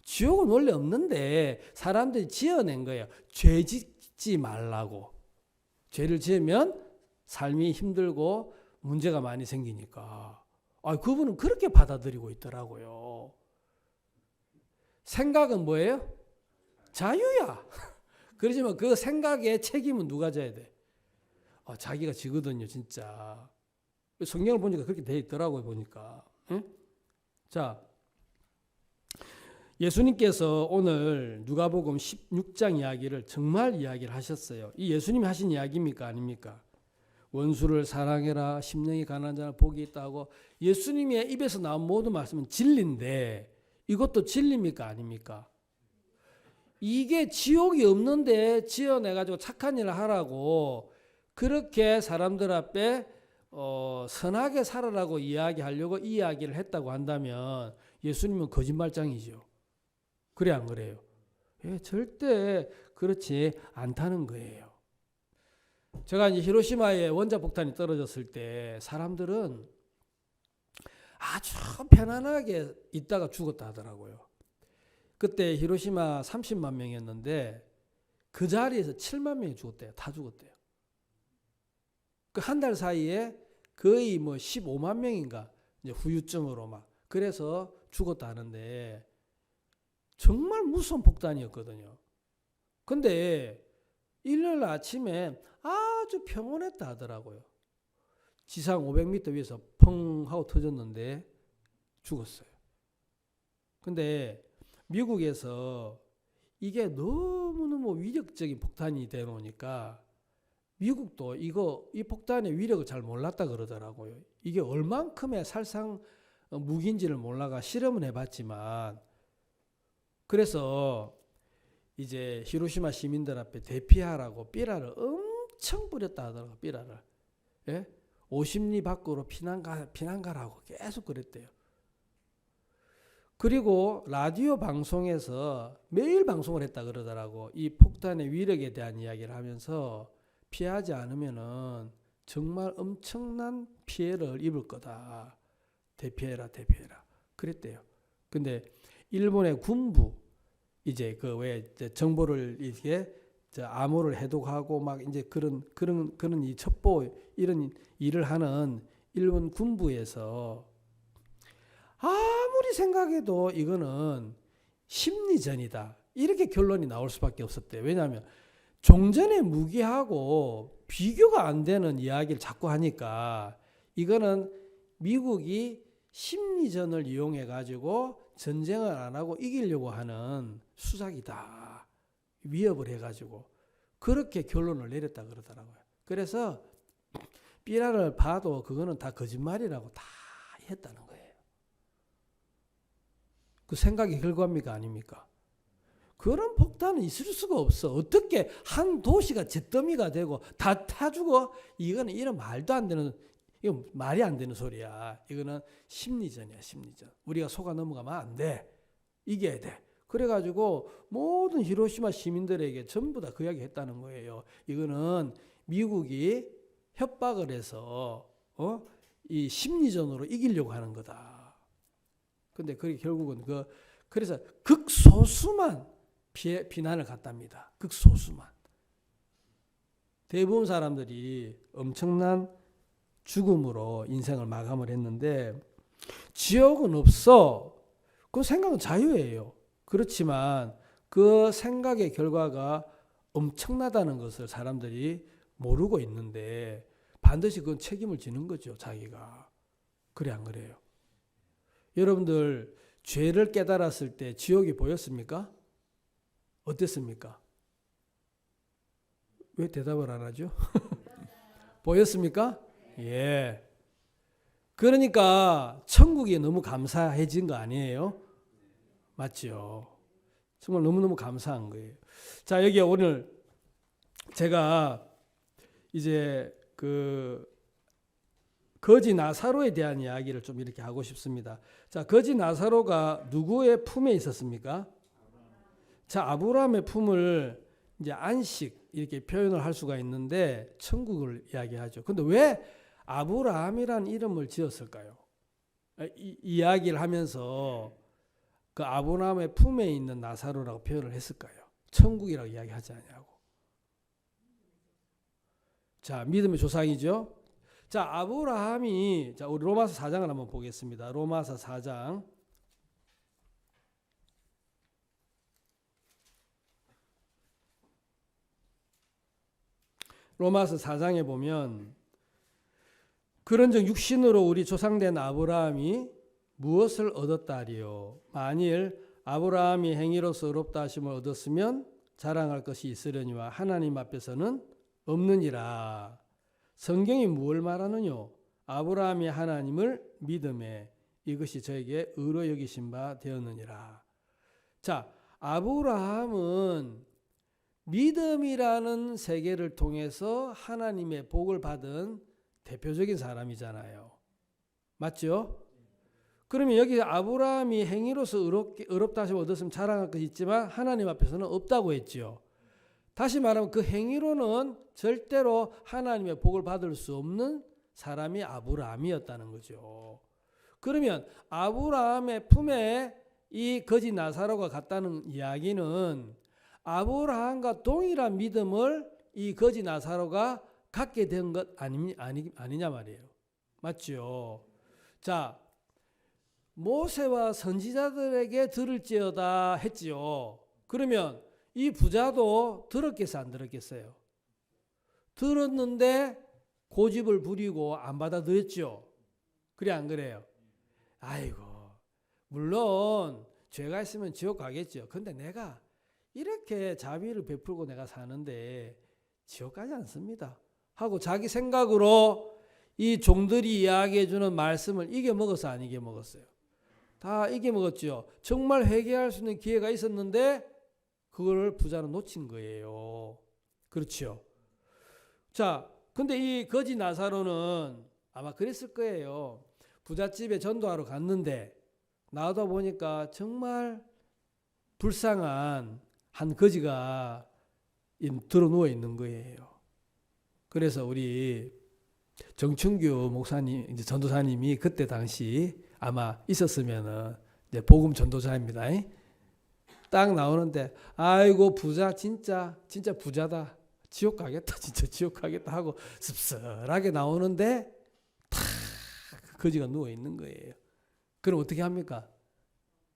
Speaker 4: 지옥은 원래 없는데 사람들이 지어낸 거예요. 죄 짓지 말라고. 죄를 지으면 삶이 힘들고 문제가 많이 생기니까. 그분은 그렇게 받아들이고 있더라고요. 생각은 뭐예요? 자유야. 그렇지만 그 생각의 책임은 누가 져야 돼? 자기가 지거든요, 진짜. 성경을 보니까 그렇게 돼 있더라고요, 보니까. 응? 자, 예수님께서 오늘 누가복음 16장 이야기를 정말 이야기를 하셨어요. 이 예수님이 하신 이야기입니까? 아닙니까? 원수를 사랑해라, 심령이 가난한 자는 복이 있다고 예수님의 입에서 나온 모든 말씀은 진리인데 이것도 진리입니까? 아닙니까? 이게 지옥이 없는데 지어내가지고 착한 일을 하라고 그렇게 사람들 앞에 선하게 살아라고 이야기하려고 이 이야기를 했다고 한다면 예수님은 거짓말장이죠. 그래 안 그래요? 예, 절대 그렇지 않다는 거예요. 제가 이제 히로시마에 원자폭탄이 떨어졌을 때 사람들은 아주 편안하게 있다가 죽었다 하더라고요. 그때 히로시마 30만 명이었는데 그 자리에서 7만 명이 죽었대요. 다 죽었대요. 그 한 달 사이에 거의 뭐 15만 명인가 이제 후유증으로 막 그래서 죽었다 하는데 정말 무서운 폭탄이었거든요. 근데 일요일 아침에 아주 평온했다 하더라고요. 지상 500m 위에서 펑 하고 터졌는데 죽었어요. 근데 미국에서 이게 너무너무 위력적인 폭탄이 되놓으니까 미국도 이 폭탄의 위력을 잘 몰랐다 그러더라고요. 이게 얼만큼의 살상 무기인지를 몰라가 실험은 해봤지만 그래서 이제 히로시마 시민들 앞에 대피하라고 삐라를 엄청 뿌렸다 하더라고요. 삐라를. 예? 50리 밖으로 피난가라고 계속 그랬대요. 그리고 라디오 방송에서 매일 방송을 했다 그러더라고. 이 폭탄의 위력에 대한 이야기를 하면서 피하지 않으면은 정말 엄청난 피해를 입을 거다. 대피해라, 대피해라. 그랬대요. 근데 일본의 군부 이제 그 왜 정보를 이렇게 암호를 해독하고 막 이제 그런 이 첩보 이런 일을 하는 일본 군부에서 아무리 생각해도 이거는 심리전이다. 이렇게 결론이 나올 수밖에 없었대요. 왜냐하면 종전의 무기하고 비교가 안 되는 이야기를 자꾸 하니까 이거는 미국이 심리전을 이용해 가지고 전쟁을 안 하고 이기려고 하는 수작이다. 위협을 해가지고 그렇게 결론을 내렸다 그러더라고요. 그래서 삐라를 봐도 그거는 다 거짓말이라고 다 했다는 거예요. 그 생각의 결과입니까 아닙니까? 그런 폭탄은 있을 수가 없어. 어떻게 한 도시가 잿더미가 되고 다 타 죽어? 이거는 이런 말도 안 되는, 이거 말이 안 되는 소리야. 이거는 심리전이야, 심리전. 우리가 속아 넘어가면 안 돼. 이겨야 돼. 그래가지고 모든 히로시마 시민들에게 전부 다 그 이야기 했다는 거예요. 이거는 미국이 협박을 해서 이 심리전으로 이기려고 하는 거다. 근데 그게 결국은 그래서 극소수만 비난을 갖답니다. 극소수만. 대부분 사람들이 엄청난 죽음으로 인생을 마감을 했는데 지옥은 없어. 그 생각은 자유예요. 그렇지만 그 생각의 결과가 엄청나다는 것을 사람들이 모르고 있는데 반드시 그건 책임을 지는 거죠. 자기가. 그래 안 그래요? 여러분들 죄를 깨달았을 때 지옥이 보였습니까? 어땠습니까? 왜 대답을 안 하죠? 보였습니까? 예. 그러니까 천국이 너무 감사해진 거 아니에요? 맞죠? 정말 너무너무 감사한 거예요. 자, 여기 오늘 제가 이제 거지 나사로에 대한 이야기를 좀 이렇게 하고 싶습니다. 자, 거지 나사로가 누구의 품에 있었습니까? 자, 아브라함의 품을 이제 안식 이렇게 표현을 할 수가 있는데 천국을 이야기하죠. 근데 왜 아브라함이라는 이름을 지었을까요? 이야기를 하면서 그 아브라함의 품에 있는 나사로라고 표현을 했을까요? 천국이라고 이야기하지 않냐고. 자, 믿음의 조상이죠. 자, 아브라함이, 자, 우리 로마서 4장을 한번 보겠습니다. 로마서 4장. 로마서 4장에 보면 그런즉 육신으로 우리 조상된 아브라함이 무엇을 얻었다리요? 만일 아브라함이 행위로서 의롭다 하심을 얻었으면 자랑할 것이 있으려니와 하나님 앞에서는 없느니라. 성경이 무엇을 말하느뇨? 아브라함이 하나님을 믿음에 이것이 저에게 의로 여기신 바 되었느니라. 자, 아브라함은 믿음이라는 세계를 통해서 하나님의 복을 받은 대표적인 사람이잖아요. 맞죠? 그러면 여기 아브라함이 행위로서 의롭다 하시고 얻었으면 자랑할 것이 있지만 하나님 앞에서는 없다고 했지요. 다시 말하면 그 행위로는 절대로 하나님의 복을 받을 수 없는 사람이 아브라함이었다는 거죠. 그러면 아브라함의 품에 이 거지 나사로가 갔다는 이야기는 아브라함과 동일한 믿음을 이 거지 나사로가 갖게 된 것 아니냐 말이에요. 맞죠? 자, 모세와 선지자들에게 들을지어다 했지요. 그러면 이 부자도 들었겠어요, 안 들었겠어요? 들었는데 고집을 부리고 안 받아들였죠. 그래 안 그래요? 아이고, 물론 죄가 있으면 지옥 가겠죠. 근데 내가 이렇게 자비를 베풀고 내가 사는데 지옥 가지 않습니다 하고 자기 생각으로 이 종들이 이야기해 주는 말씀을 이겨먹었어, 안 이겨먹었어요? 다 이겨먹었죠. 정말 회개할 수 있는 기회가 있었는데 그걸 부자는 놓친 거예요. 그렇죠. 자, 근데 이 거지 나사로는 아마 그랬을 거예요. 부잣집에 전도하러 갔는데 나오다 보니까 정말 불쌍한 한 거지가 들어 누워 있는 거예요. 그래서 우리 정춘규 목사님, 이제 전도사님이 그때 당시 아마 있었으면은 이제 복음 전도자입니다. 딱 나오는데 아이고 부자 진짜 부자다. 지옥 가겠다. 진짜 지옥 가겠다 하고 씁쓸하게 나오는데 탁 거지가 누워 있는 거예요. 그럼 어떻게 합니까?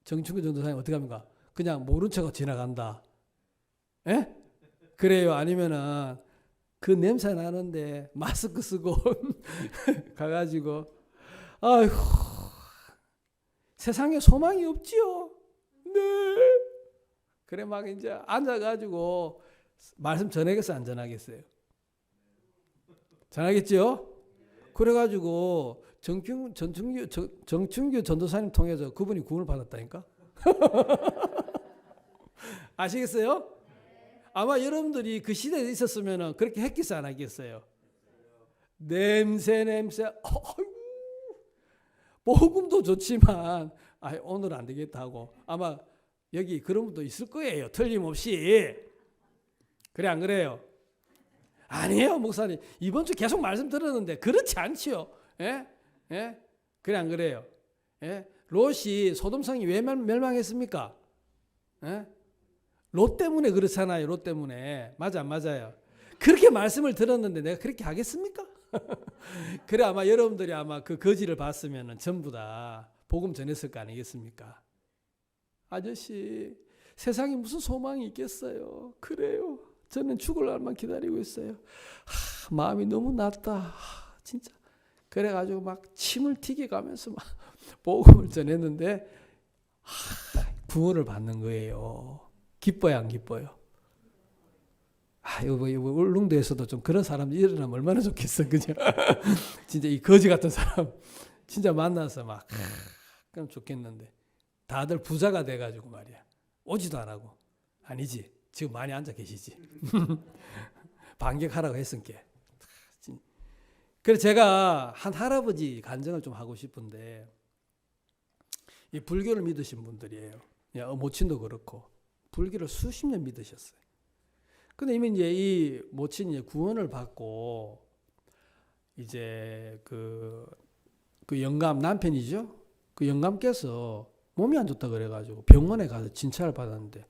Speaker 4: 정춘규 전도사님 어떻게 합니까? 그냥 모른 척하고 지나간다. 예? 그래요? 아니면은 그 냄새 나는데 마스크 쓰고 가가지고 아이고 세상에 소망이 없지요. 네. 그래 막 이제 앉아가지고 말씀 전하겠어요, 안 전하겠어요? 전하겠죠? 그래가지고 정춘규 전도사님 통해서 그분이 구원을 받았다니까. 아시겠어요? 아마 여러분들이 그 시대에 있었으면 그렇게 했겠어요, 안 하겠어요? 냄새. 어이구. 복음도 좋지만 오늘 안 되겠다 하고 아마 여기 그런 분도 있을 거예요. 틀림없이. 그래 안 그래요? 아니에요, 목사님. 이번 주 계속 말씀 들었는데 그렇지 않지요. 예? 예? 그래 안 그래요? 예? 롯이 소돔성이 왜 멸망했습니까? 예? 롯 때문에 그렇잖아요. 롯 때문에. 맞아 안 맞아요? 그렇게 말씀을 들었는데 내가 그렇게 하겠습니까? 그래 아마 여러분들이 아마 그 거지를 봤으면 전부 다 복음 전했을 거 아니겠습니까? 아저씨 세상에 무슨 소망이 있겠어요? 그래요. 저는 죽을 날만 기다리고 있어요. 마음이 너무 낫다. 진짜. 그래가지고 막 침을 튀겨가면서 막 복음을 전했는데 구원을 받는 거예요. 기뻐요, 안 기뻐요? 이거 울릉도에서도 좀 그런 사람이 일어나면 얼마나 좋겠어, 그죠? 진짜 이 거지 같은 사람 진짜 만나서 막 그럼 좋겠는데 다들 부자가 돼가지고 말이야 오지도 안 하고 아니지 지금 많이 앉아 계시지 반격하라고 했으니까. 그래서 제가 한 할아버지 간증을 좀 하고 싶은데 이 불교를 믿으신 분들이에요. 모친도 그렇고 불교를 수십 년 믿으셨어요. 근데 이미 이제 이 모친이 구원을 받고 이제 그 영감 남편이죠. 그 영감께서 몸이 안 좋다 그래가지고 병원에 가서 진찰을 받았는데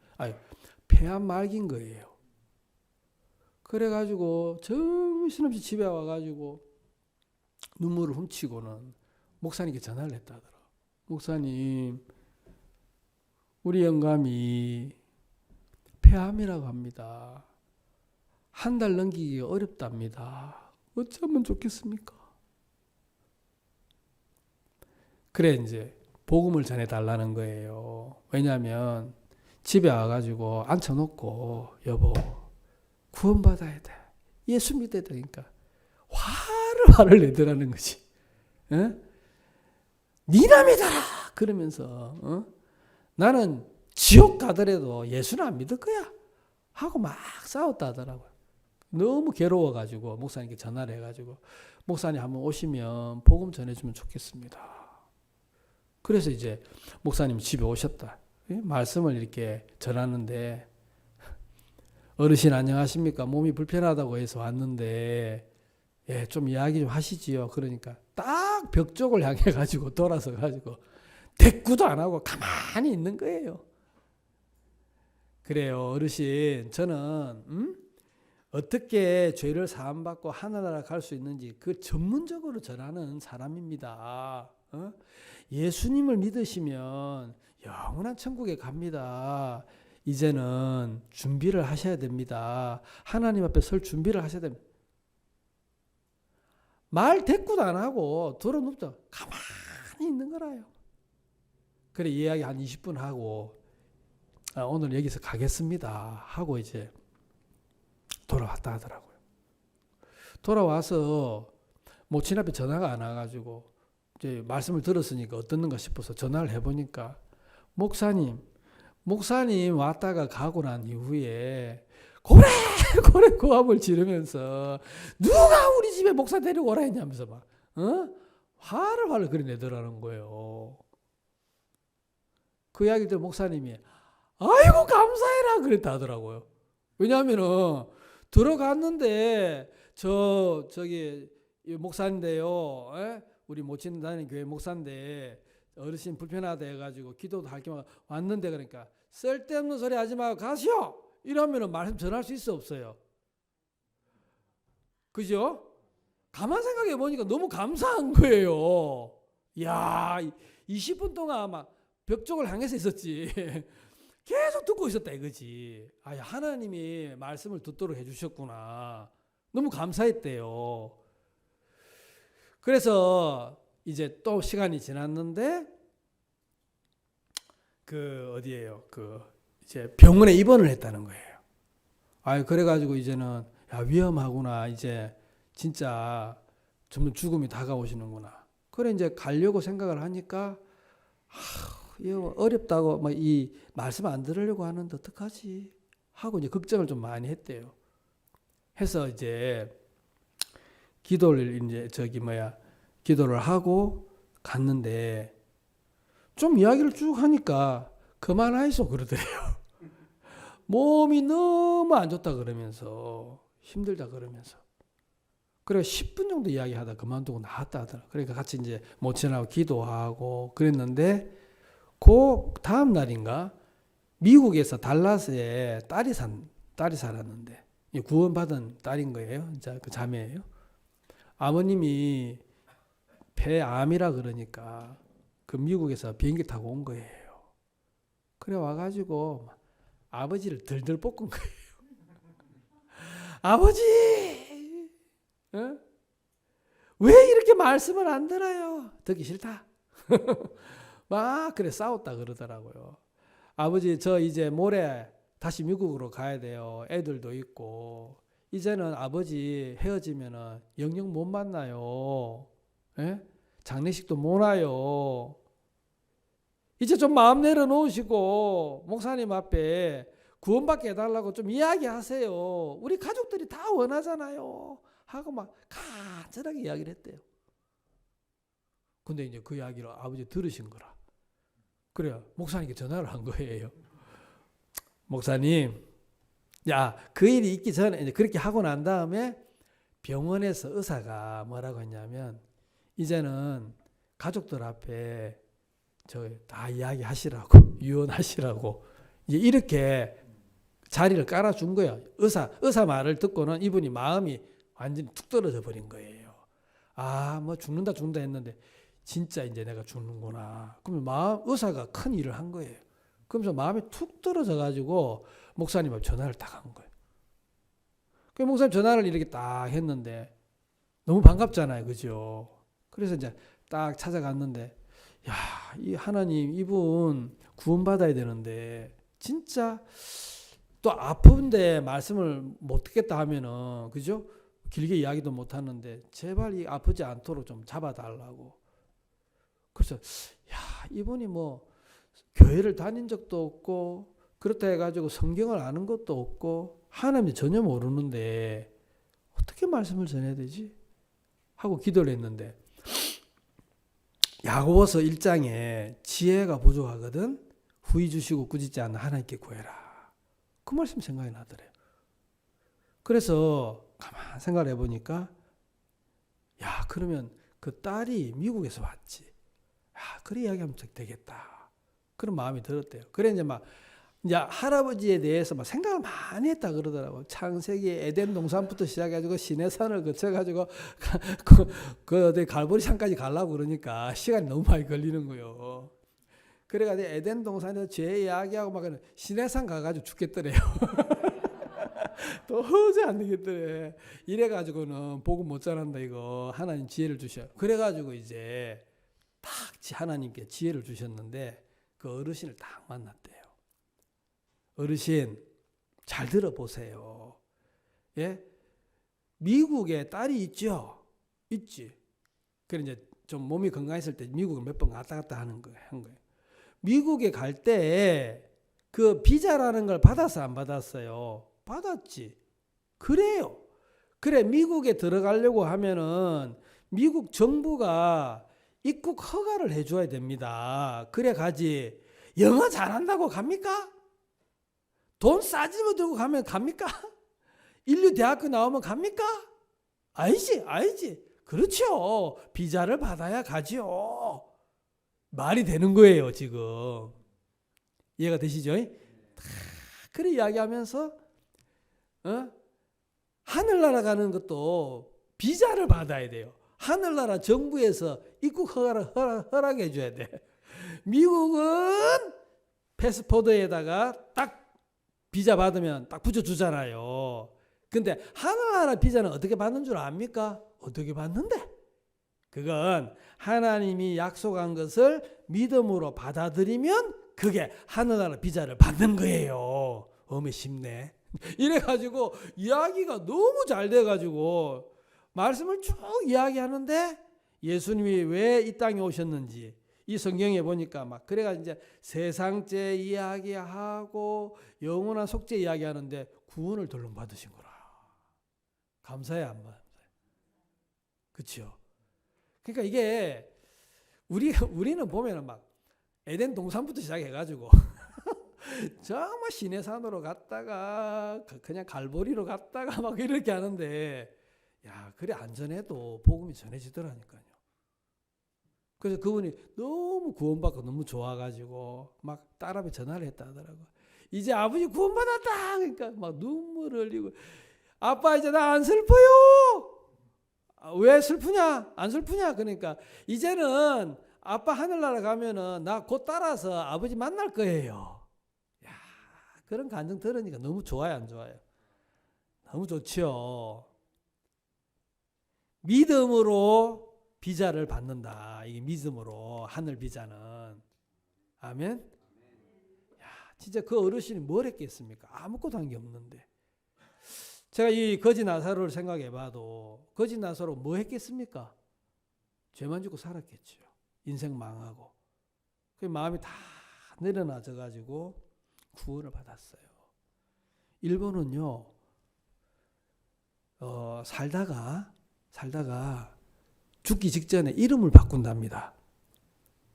Speaker 4: 폐암 말기인 거예요. 그래가지고 정신없이 집에 와가지고 눈물을 훔치고는 목사님께 전화를 했다 하더라고요. 목사님, 우리 영감이 폐암이라고 합니다. 한 달 넘기기 어렵답니다. 어쩌면 좋겠습니까? 그래 이제 복음을 전해달라는 거예요. 왜냐하면 집에 와가지고 앉혀놓고 여보 구원받아야 돼. 예수 믿어야 되니까 화를 내더라는 거지. 어? 니나 믿어라 그러면서 나는 지옥 가더라도 예수는 안 믿을 거야 하고 막 싸웠다 하더라고요. 너무 괴로워가지고 목사님께 전화를 해가지고 목사님 한번 오시면 복음 전해주면 좋겠습니다. 그래서 이제 목사님 집에 오셨다. 말씀을 이렇게 전하는데 어르신 안녕하십니까? 몸이 불편하다고 해서 왔는데 예, 좀 이야기 좀 하시지요. 그러니까 딱 벽 쪽을 향해 가지고 돌아서 가지고 대꾸도 안 하고 가만히 있는 거예요. 그래요, 어르신. 저는 어떻게 죄를 사함받고 하늘나라 갈 수 있는지 그 전문적으로 전하는 사람입니다. 예수님을 믿으시면 영원한 천국에 갑니다. 이제는 준비를 하셔야 됩니다. 하나님 앞에 설 준비를 하셔야 됩니다. 말 대꾸도 안 하고 들어눕자 가만히 있는 거라요. 그래 이야기 한 20분 하고 오늘 여기서 가겠습니다 하고 이제 돌아왔다 하더라고요. 돌아와서 모친 앞에 전화가 안 와가지고 이제 말씀을 들었으니까 어떻는가 싶어서 전화를 해보니까 목사님 왔다가 가고 난 이후에 고래 고함을 지르면서 누가 우리 집에 목사 데리고 오라 했냐면서 막 화를 그려내더라는 거예요. 그 이야기 들은 목사님이 아이고 감사해라 그랬다 하더라고요. 왜냐하면은 들어갔는데 저기 목사인데요. 우리 모친 다니는 교회 목사인데 어르신 불편하다 해가지고 기도도 할 겸 왔는데 그러니까 쓸데없는 소리 하지 말고 가시오. 이러면은 말씀 전할 수 있어 없어요? 그죠? 가만 생각해 보니까 너무 감사한 거예요. 야, 20분 동안 아마 벽 쪽을 향해서 있었지. 계속 듣고 있었다 이거지. 아, 하나님이 말씀을 듣도록 해주셨구나. 너무 감사했대요. 그래서 이제 또 시간이 지났는데 어디예요? 이제 병원에 입원을 했다는 거예요. 아, 그래가지고 이제는 위험하구나. 이제 진짜 점점 죽음이 다가오시는구나. 그래 이제 가려고 생각을 하니까 이거 어렵다고 막 이 말씀 안 들으려고 하는데 어떡하지? 하고 이제 걱정을 좀 많이 했대요. 해서 이제 기도를 기도를 하고 갔는데 좀 이야기를 쭉 하니까 그만하이소 그러더래요. 몸이 너무 안 좋다 그러면서 힘들다 그러면서 그래 10분 정도 이야기하다 그만두고 나왔다 하더라. 그러니까 같이 이제 모친하고 기도하고 그랬는데 그 다음 날인가 미국에서 달라스에 딸이 살았는데 구원받은 딸인 거예요. 이제 그 자매예요. 아버님이 폐암이라 그러니까 그 미국에서 비행기 타고 온 거예요. 그래 와가지고 아버지를 들들 볶은 거예요. 아버지, 왜 이렇게 말씀을 안 들어요? 듣기 싫다. 막 그래 싸웠다 그러더라고요. 아버지 저 이제 모레 다시 미국으로 가야 돼요. 애들도 있고 이제는 아버지 헤어지면은 영영 못 만나요. 장례식도 못 와요. 이제 좀 마음 내려놓으시고 목사님 앞에 구원받게 해달라고 좀 이야기하세요. 우리 가족들이 다 원하잖아요. 하고 막 간절하게 이야기를 했대요. 근데 이제 그 이야기를 아버지 들으신 거라. 그래요. 목사님께 전화를 한 거예요. 목사님, 그 일이 있기 전에 이제 그렇게 하고 난 다음에 병원에서 의사가 뭐라고 했냐면 이제는 가족들 앞에 다 이야기하시라고 유언하시라고 이제 이렇게 자리를 깔아준 거예요. 의사 말을 듣고는 이분이 마음이 완전히 툭 떨어져 버린 거예요. 뭐 죽는다 했는데 진짜 이제 내가 죽는구나. 그러면 의사가 큰 일을 한 거예요. 그러면서 마음이 툭 떨어져 가지고 목사님한테 전화를 딱 한 거예요. 그 목사님 전화를 이렇게 딱 했는데 너무 반갑잖아요. 그죠? 그래서 이제 딱 찾아갔는데 이 하나님 이분 구원받아야 되는데 진짜 또 아픈데 말씀을 못 듣겠다 하면은 그죠? 길게 이야기도 못 하는데 제발 이 아프지 않도록 좀 잡아달라고. 그래서 이분이 뭐 교회를 다닌 적도 없고 그렇다 해가지고 성경을 아는 것도 없고 하나님이 전혀 모르는데 어떻게 말씀을 전해야 되지? 하고 기도를 했는데 야고보서 1장에 지혜가 부족하거든 후히 주시고 꾸짖지 않는 하나님께 구해라. 그 말씀 생각이 나더래요. 그래서 가만 생각을 해보니까 야 그러면 그 딸이 미국에서 왔지. 야 그래 이야기하면 되겠다. 그런 마음이 들었대요. 그래 이제 할아버지에 대해서 막 생각을 많이 했다 그러더라고. 창세기 에덴 동산부터 시작해가지고 시내산을 거쳐가지고 그 어디 갈보리산까지 가려고 그러니까 시간이 너무 많이 걸리는 거요. 그래가지고 에덴 동산에서 죄 이야기하고 막 시내산 가가지고 죽겠더래요. 도저히 안 되겠더래. 이래가지고는 복음 못 전한다 이거. 하나님 지혜를 주셔. 그래가지고 이제 딱 하나님께 지혜를 주셨는데 그 어르신을 딱 만났대요. 어르신 잘 들어보세요. 예? 미국에 딸이 있죠? 있지. 그래 이제 좀 몸이 건강했을 때 미국을 몇 번 왔다 갔다 하는 거예요. 미국에 갈 때 그 비자라는 걸 받았어 안 받았어요? 받았지. 그래요. 그래 미국에 들어가려고 하면은 미국 정부가 입국 허가를 해줘야 됩니다. 그래 가지. 영어 잘한다고 갑니까? 돈 싸지면 들고 가면 갑니까? 인류 대학교 나오면 갑니까? 아니지. 그렇죠. 비자를 받아야 가지요. 말이 되는 거예요 지금. 이해가 되시죠? 그래 이야기하면서 하늘나라 가는 것도 비자를 받아야 돼요. 하늘나라 정부에서 입국 허가를 허락해 줘야 돼. 미국은 패스포드에다가 딱 비자 받으면 딱 붙여주잖아요. 근데 하늘나라 비자는 어떻게 받는 줄 압니까? 어떻게 받는데? 그건 하나님이 약속한 것을 믿음으로 받아들이면 그게 하늘나라 비자를 받는 거예요. 어메 쉽네. 이래가지고 이야기가 너무 잘 돼가지고 말씀을 쭉 이야기하는데 예수님이 왜 이 땅에 오셨는지 이 성경에 보니까 막 그래가지고 이제 세상죄 이야기하고 영원한 속죄 이야기하는데 구원을 덜렁 받으신 거라. 감사해 안 감사해? 그렇죠? 그러니까 이게 우리는 보면은 막 에덴 동산부터 시작해가지고 정말 시내산으로 갔다가 그냥 갈보리로 갔다가 막 이렇게 하는데 야 그래 안전해도 복음이 전해지더라니까요. 그래서 그분이 너무 구원받고 너무 좋아가지고 막 딸 앞에 전화를 했다 하더라고. 이제 아버지 구원받았다. 그러니까 막 눈물을 흘리고 아빠 이제 나 안 슬퍼요. 왜 슬프냐? 안 슬프냐? 그러니까 이제는 아빠 하늘나라 가면은 나 곧 따라서 아버지 만날 거예요. 야 그런 감정 들으니까 너무 좋아요, 안 좋아요? 너무 좋죠. 믿음으로 비자를 받는다. 이게 믿음으로 하늘 비자는. 아멘. 야 진짜 그 어르신이 뭘 했겠습니까? 아무것도 한 게 없는데. 제가 이 거지 나사로를 생각해봐도 거지 나사로 뭐 했겠습니까? 죄만 짓고 살았겠죠. 인생 망하고. 그 마음이 다 내려놔져가지고 구원을 받았어요. 일본은요, 살다가 죽기 직전에 이름을 바꾼답니다.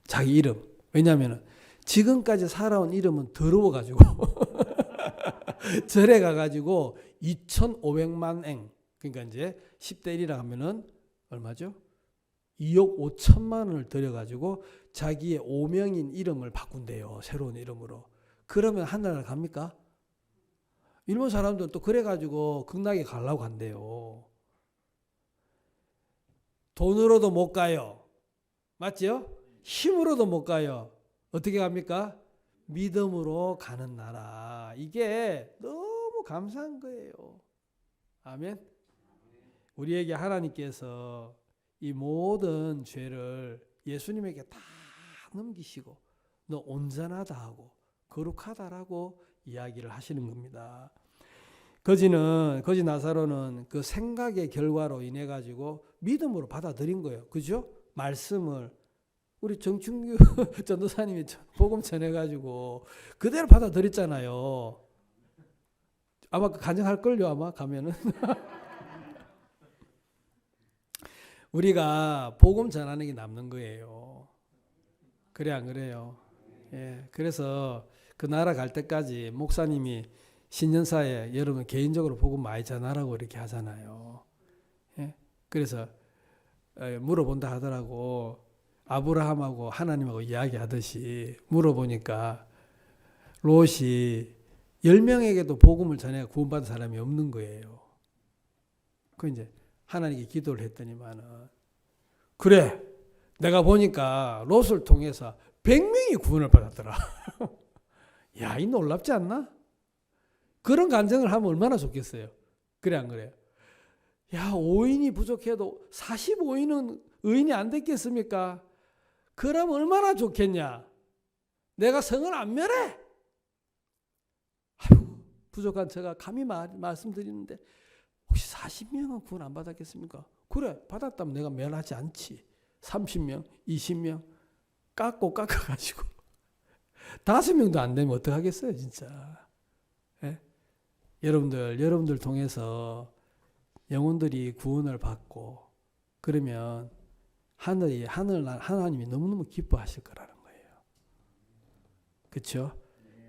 Speaker 4: 자기 이름. 왜냐하면 지금까지 살아온 이름은 더러워가지고 절에 가가지고 2,500만 엔 그러니까 이제 10대 1이라 하면은 얼마죠? 2억 5천만 원을 들여가지고 자기의 오명인 이름을 바꾼대요. 새로운 이름으로. 그러면 하늘나라 갑니까? 일본 사람들은 또 그래가지고 극락에 가려고 한대요. 돈으로도 못 가요. 맞죠? 힘으로도 못 가요. 어떻게 갑니까? 믿음으로 가는 나라. 이게 너무 감사한 거예요. 아멘. 우리에게 하나님께서 이 모든 죄를 예수님에게 다 넘기시고 너 온전하다 하고 거룩하다라고 이야기를 하시는 겁니다. 거지 나사로는 그 생각의 결과로 인해 가지고 믿음으로 받아들인 거예요. 그죠? 말씀을 우리 정충규 전도사님이 복음 전해가지고 그대로 받아들였잖아요. 아마 간증할걸요 아마 가면은. 우리가 복음 전하는 게 남는 거예요. 그래 안 그래요? 예, 그래서 그 나라 갈 때까지 목사님이 신년사에 여러분 개인적으로 복음 많이 전하라고 이렇게 하잖아요. 예, 그래서 물어본다 하더라고. 아브라함하고 하나님하고 이야기하듯이 물어보니까 롯이 10명에게도 복음을 전해 구원받은 사람이 없는 거예요. 그 이제 하나님께 기도를 했더니만은 그래 내가 보니까 롯을 통해서 100명이 구원을 받았더라. 야, 이 놀랍지 않나? 그런 간증을 하면 얼마나 좋겠어요. 그래 안 그래요? 야, 5인이 부족해도 45인은 의인이 안 됐겠습니까? 그럼 얼마나 좋겠냐? 내가 성을 안 멸해. 아이고, 부족한 제가 감히 말씀드리는데 혹시 40명은 구원 안 받았겠습니까? 그래, 받았다면 내가 멸하지 않지. 30명, 20명 깎아가지고 5명도 안 되면 어떡하겠어요, 진짜. 예? 여러분들 통해서 영혼들이 구원을 받고 그러면 하나님이 너무너무 기뻐하실 거라는 거예요. 그렇죠?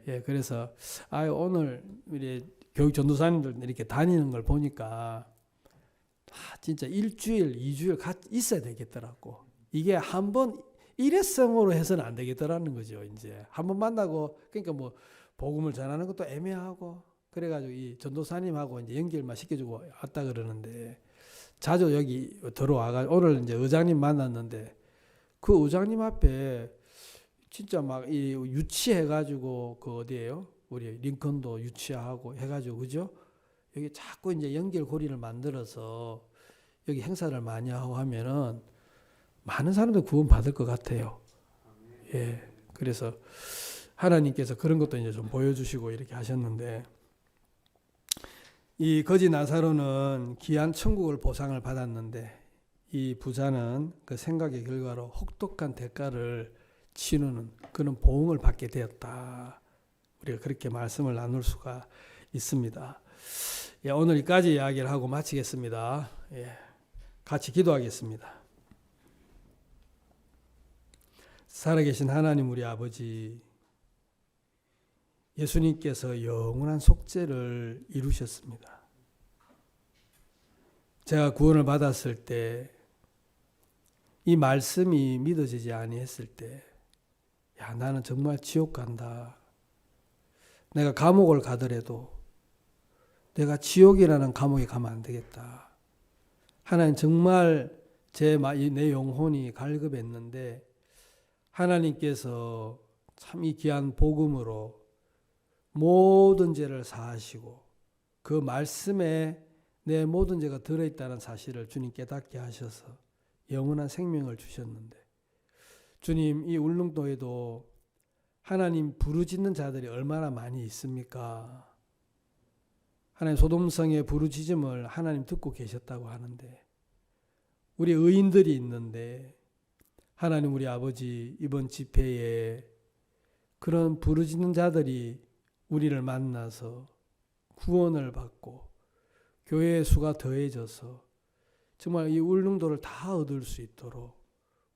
Speaker 4: 예, 그래서 오늘 우리 교육 전도사님들 이렇게 다니는 걸 보니까 진짜 1주일, 2주일 같이 있어야 되겠더라고. 이게 한번 일회성으로 해서는 안 되겠더라는 거죠. 이제 한번 만나고 그러니까 뭐 복음을 전하는 것도 애매하고 그래가지고 이 전도사님하고 이제 연결만 시켜주고 왔다 그러는데 자주 여기 들어와가 오늘 이제 의장님 만났는데 그 의장님 앞에 진짜 막 이 유치해가지고 그 어디예요? 우리 링컨도 유치하고 해가지고 그죠? 여기 자꾸 이제 연결고리를 만들어서 여기 행사를 많이 하고 하면은 많은 사람들 구원 받을 것 같아요. 예, 그래서 하나님께서 그런 것도 이제 좀 보여주시고 이렇게 하셨는데 이 거지 나사로는 귀한 천국을 보상을 받았는데 이 부자는 그 생각의 결과로 혹독한 대가를 치르는 그런 보응을 받게 되었다. 우리가 그렇게 말씀을 나눌 수가 있습니다. 예, 오늘 여기까지 이야기를 하고 마치겠습니다. 예, 같이 기도하겠습니다. 살아계신 하나님 우리 아버지, 예수님께서 영원한 속죄를 이루셨습니다. 제가 구원을 받았을 때 이 말씀이 믿어지지 아니했을 때 야, 나는 정말 지옥 간다. 내가 감옥을 가더라도 내가 지옥이라는 감옥에 가면 안 되겠다. 하나님 정말 내 영혼이 갈급했는데 하나님께서 참 이 귀한 복음으로 모든 죄를 사하시고 그 말씀에 내 모든 죄가 들어있다는 사실을 주님 깨닫게 하셔서 영원한 생명을 주셨는데 주님 이 울릉도에도 하나님 부르짖는 자들이 얼마나 많이 있습니까? 하나님 소돔성의 부르짖음을 하나님 듣고 계셨다고 하는데 우리 의인들이 있는데 하나님 우리 아버지 이번 집회에 그런 부르짖는 자들이 우리를 만나서 구원을 받고 교회의 수가 더해져서 정말 이 울릉도를 다 얻을 수 있도록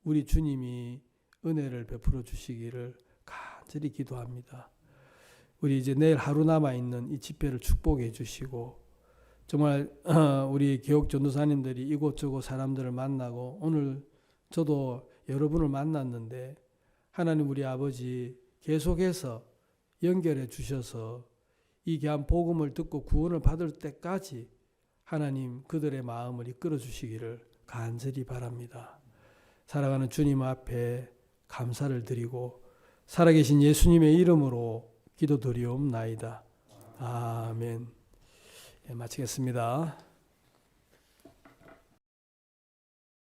Speaker 4: 우리 주님이 은혜를 베풀어 주시기를 간절히 기도합니다. 우리 이제 내일 하루 남아있는 이 집회를 축복해 주시고 정말 우리 교육 전도사님들이 이곳저곳 사람들을 만나고 오늘 저도 여러분을 만났는데 하나님 우리 아버지 계속해서 연결해 주셔서 이 귀한 복음을 듣고 구원을 받을 때까지 하나님 그들의 마음을 이끌어 주시기를 간절히 바랍니다. 살아가는 주님 앞에 감사를 드리고 살아계신 예수님의 이름으로 기도드리옵나이다. 아멘. 예, 마치겠습니다.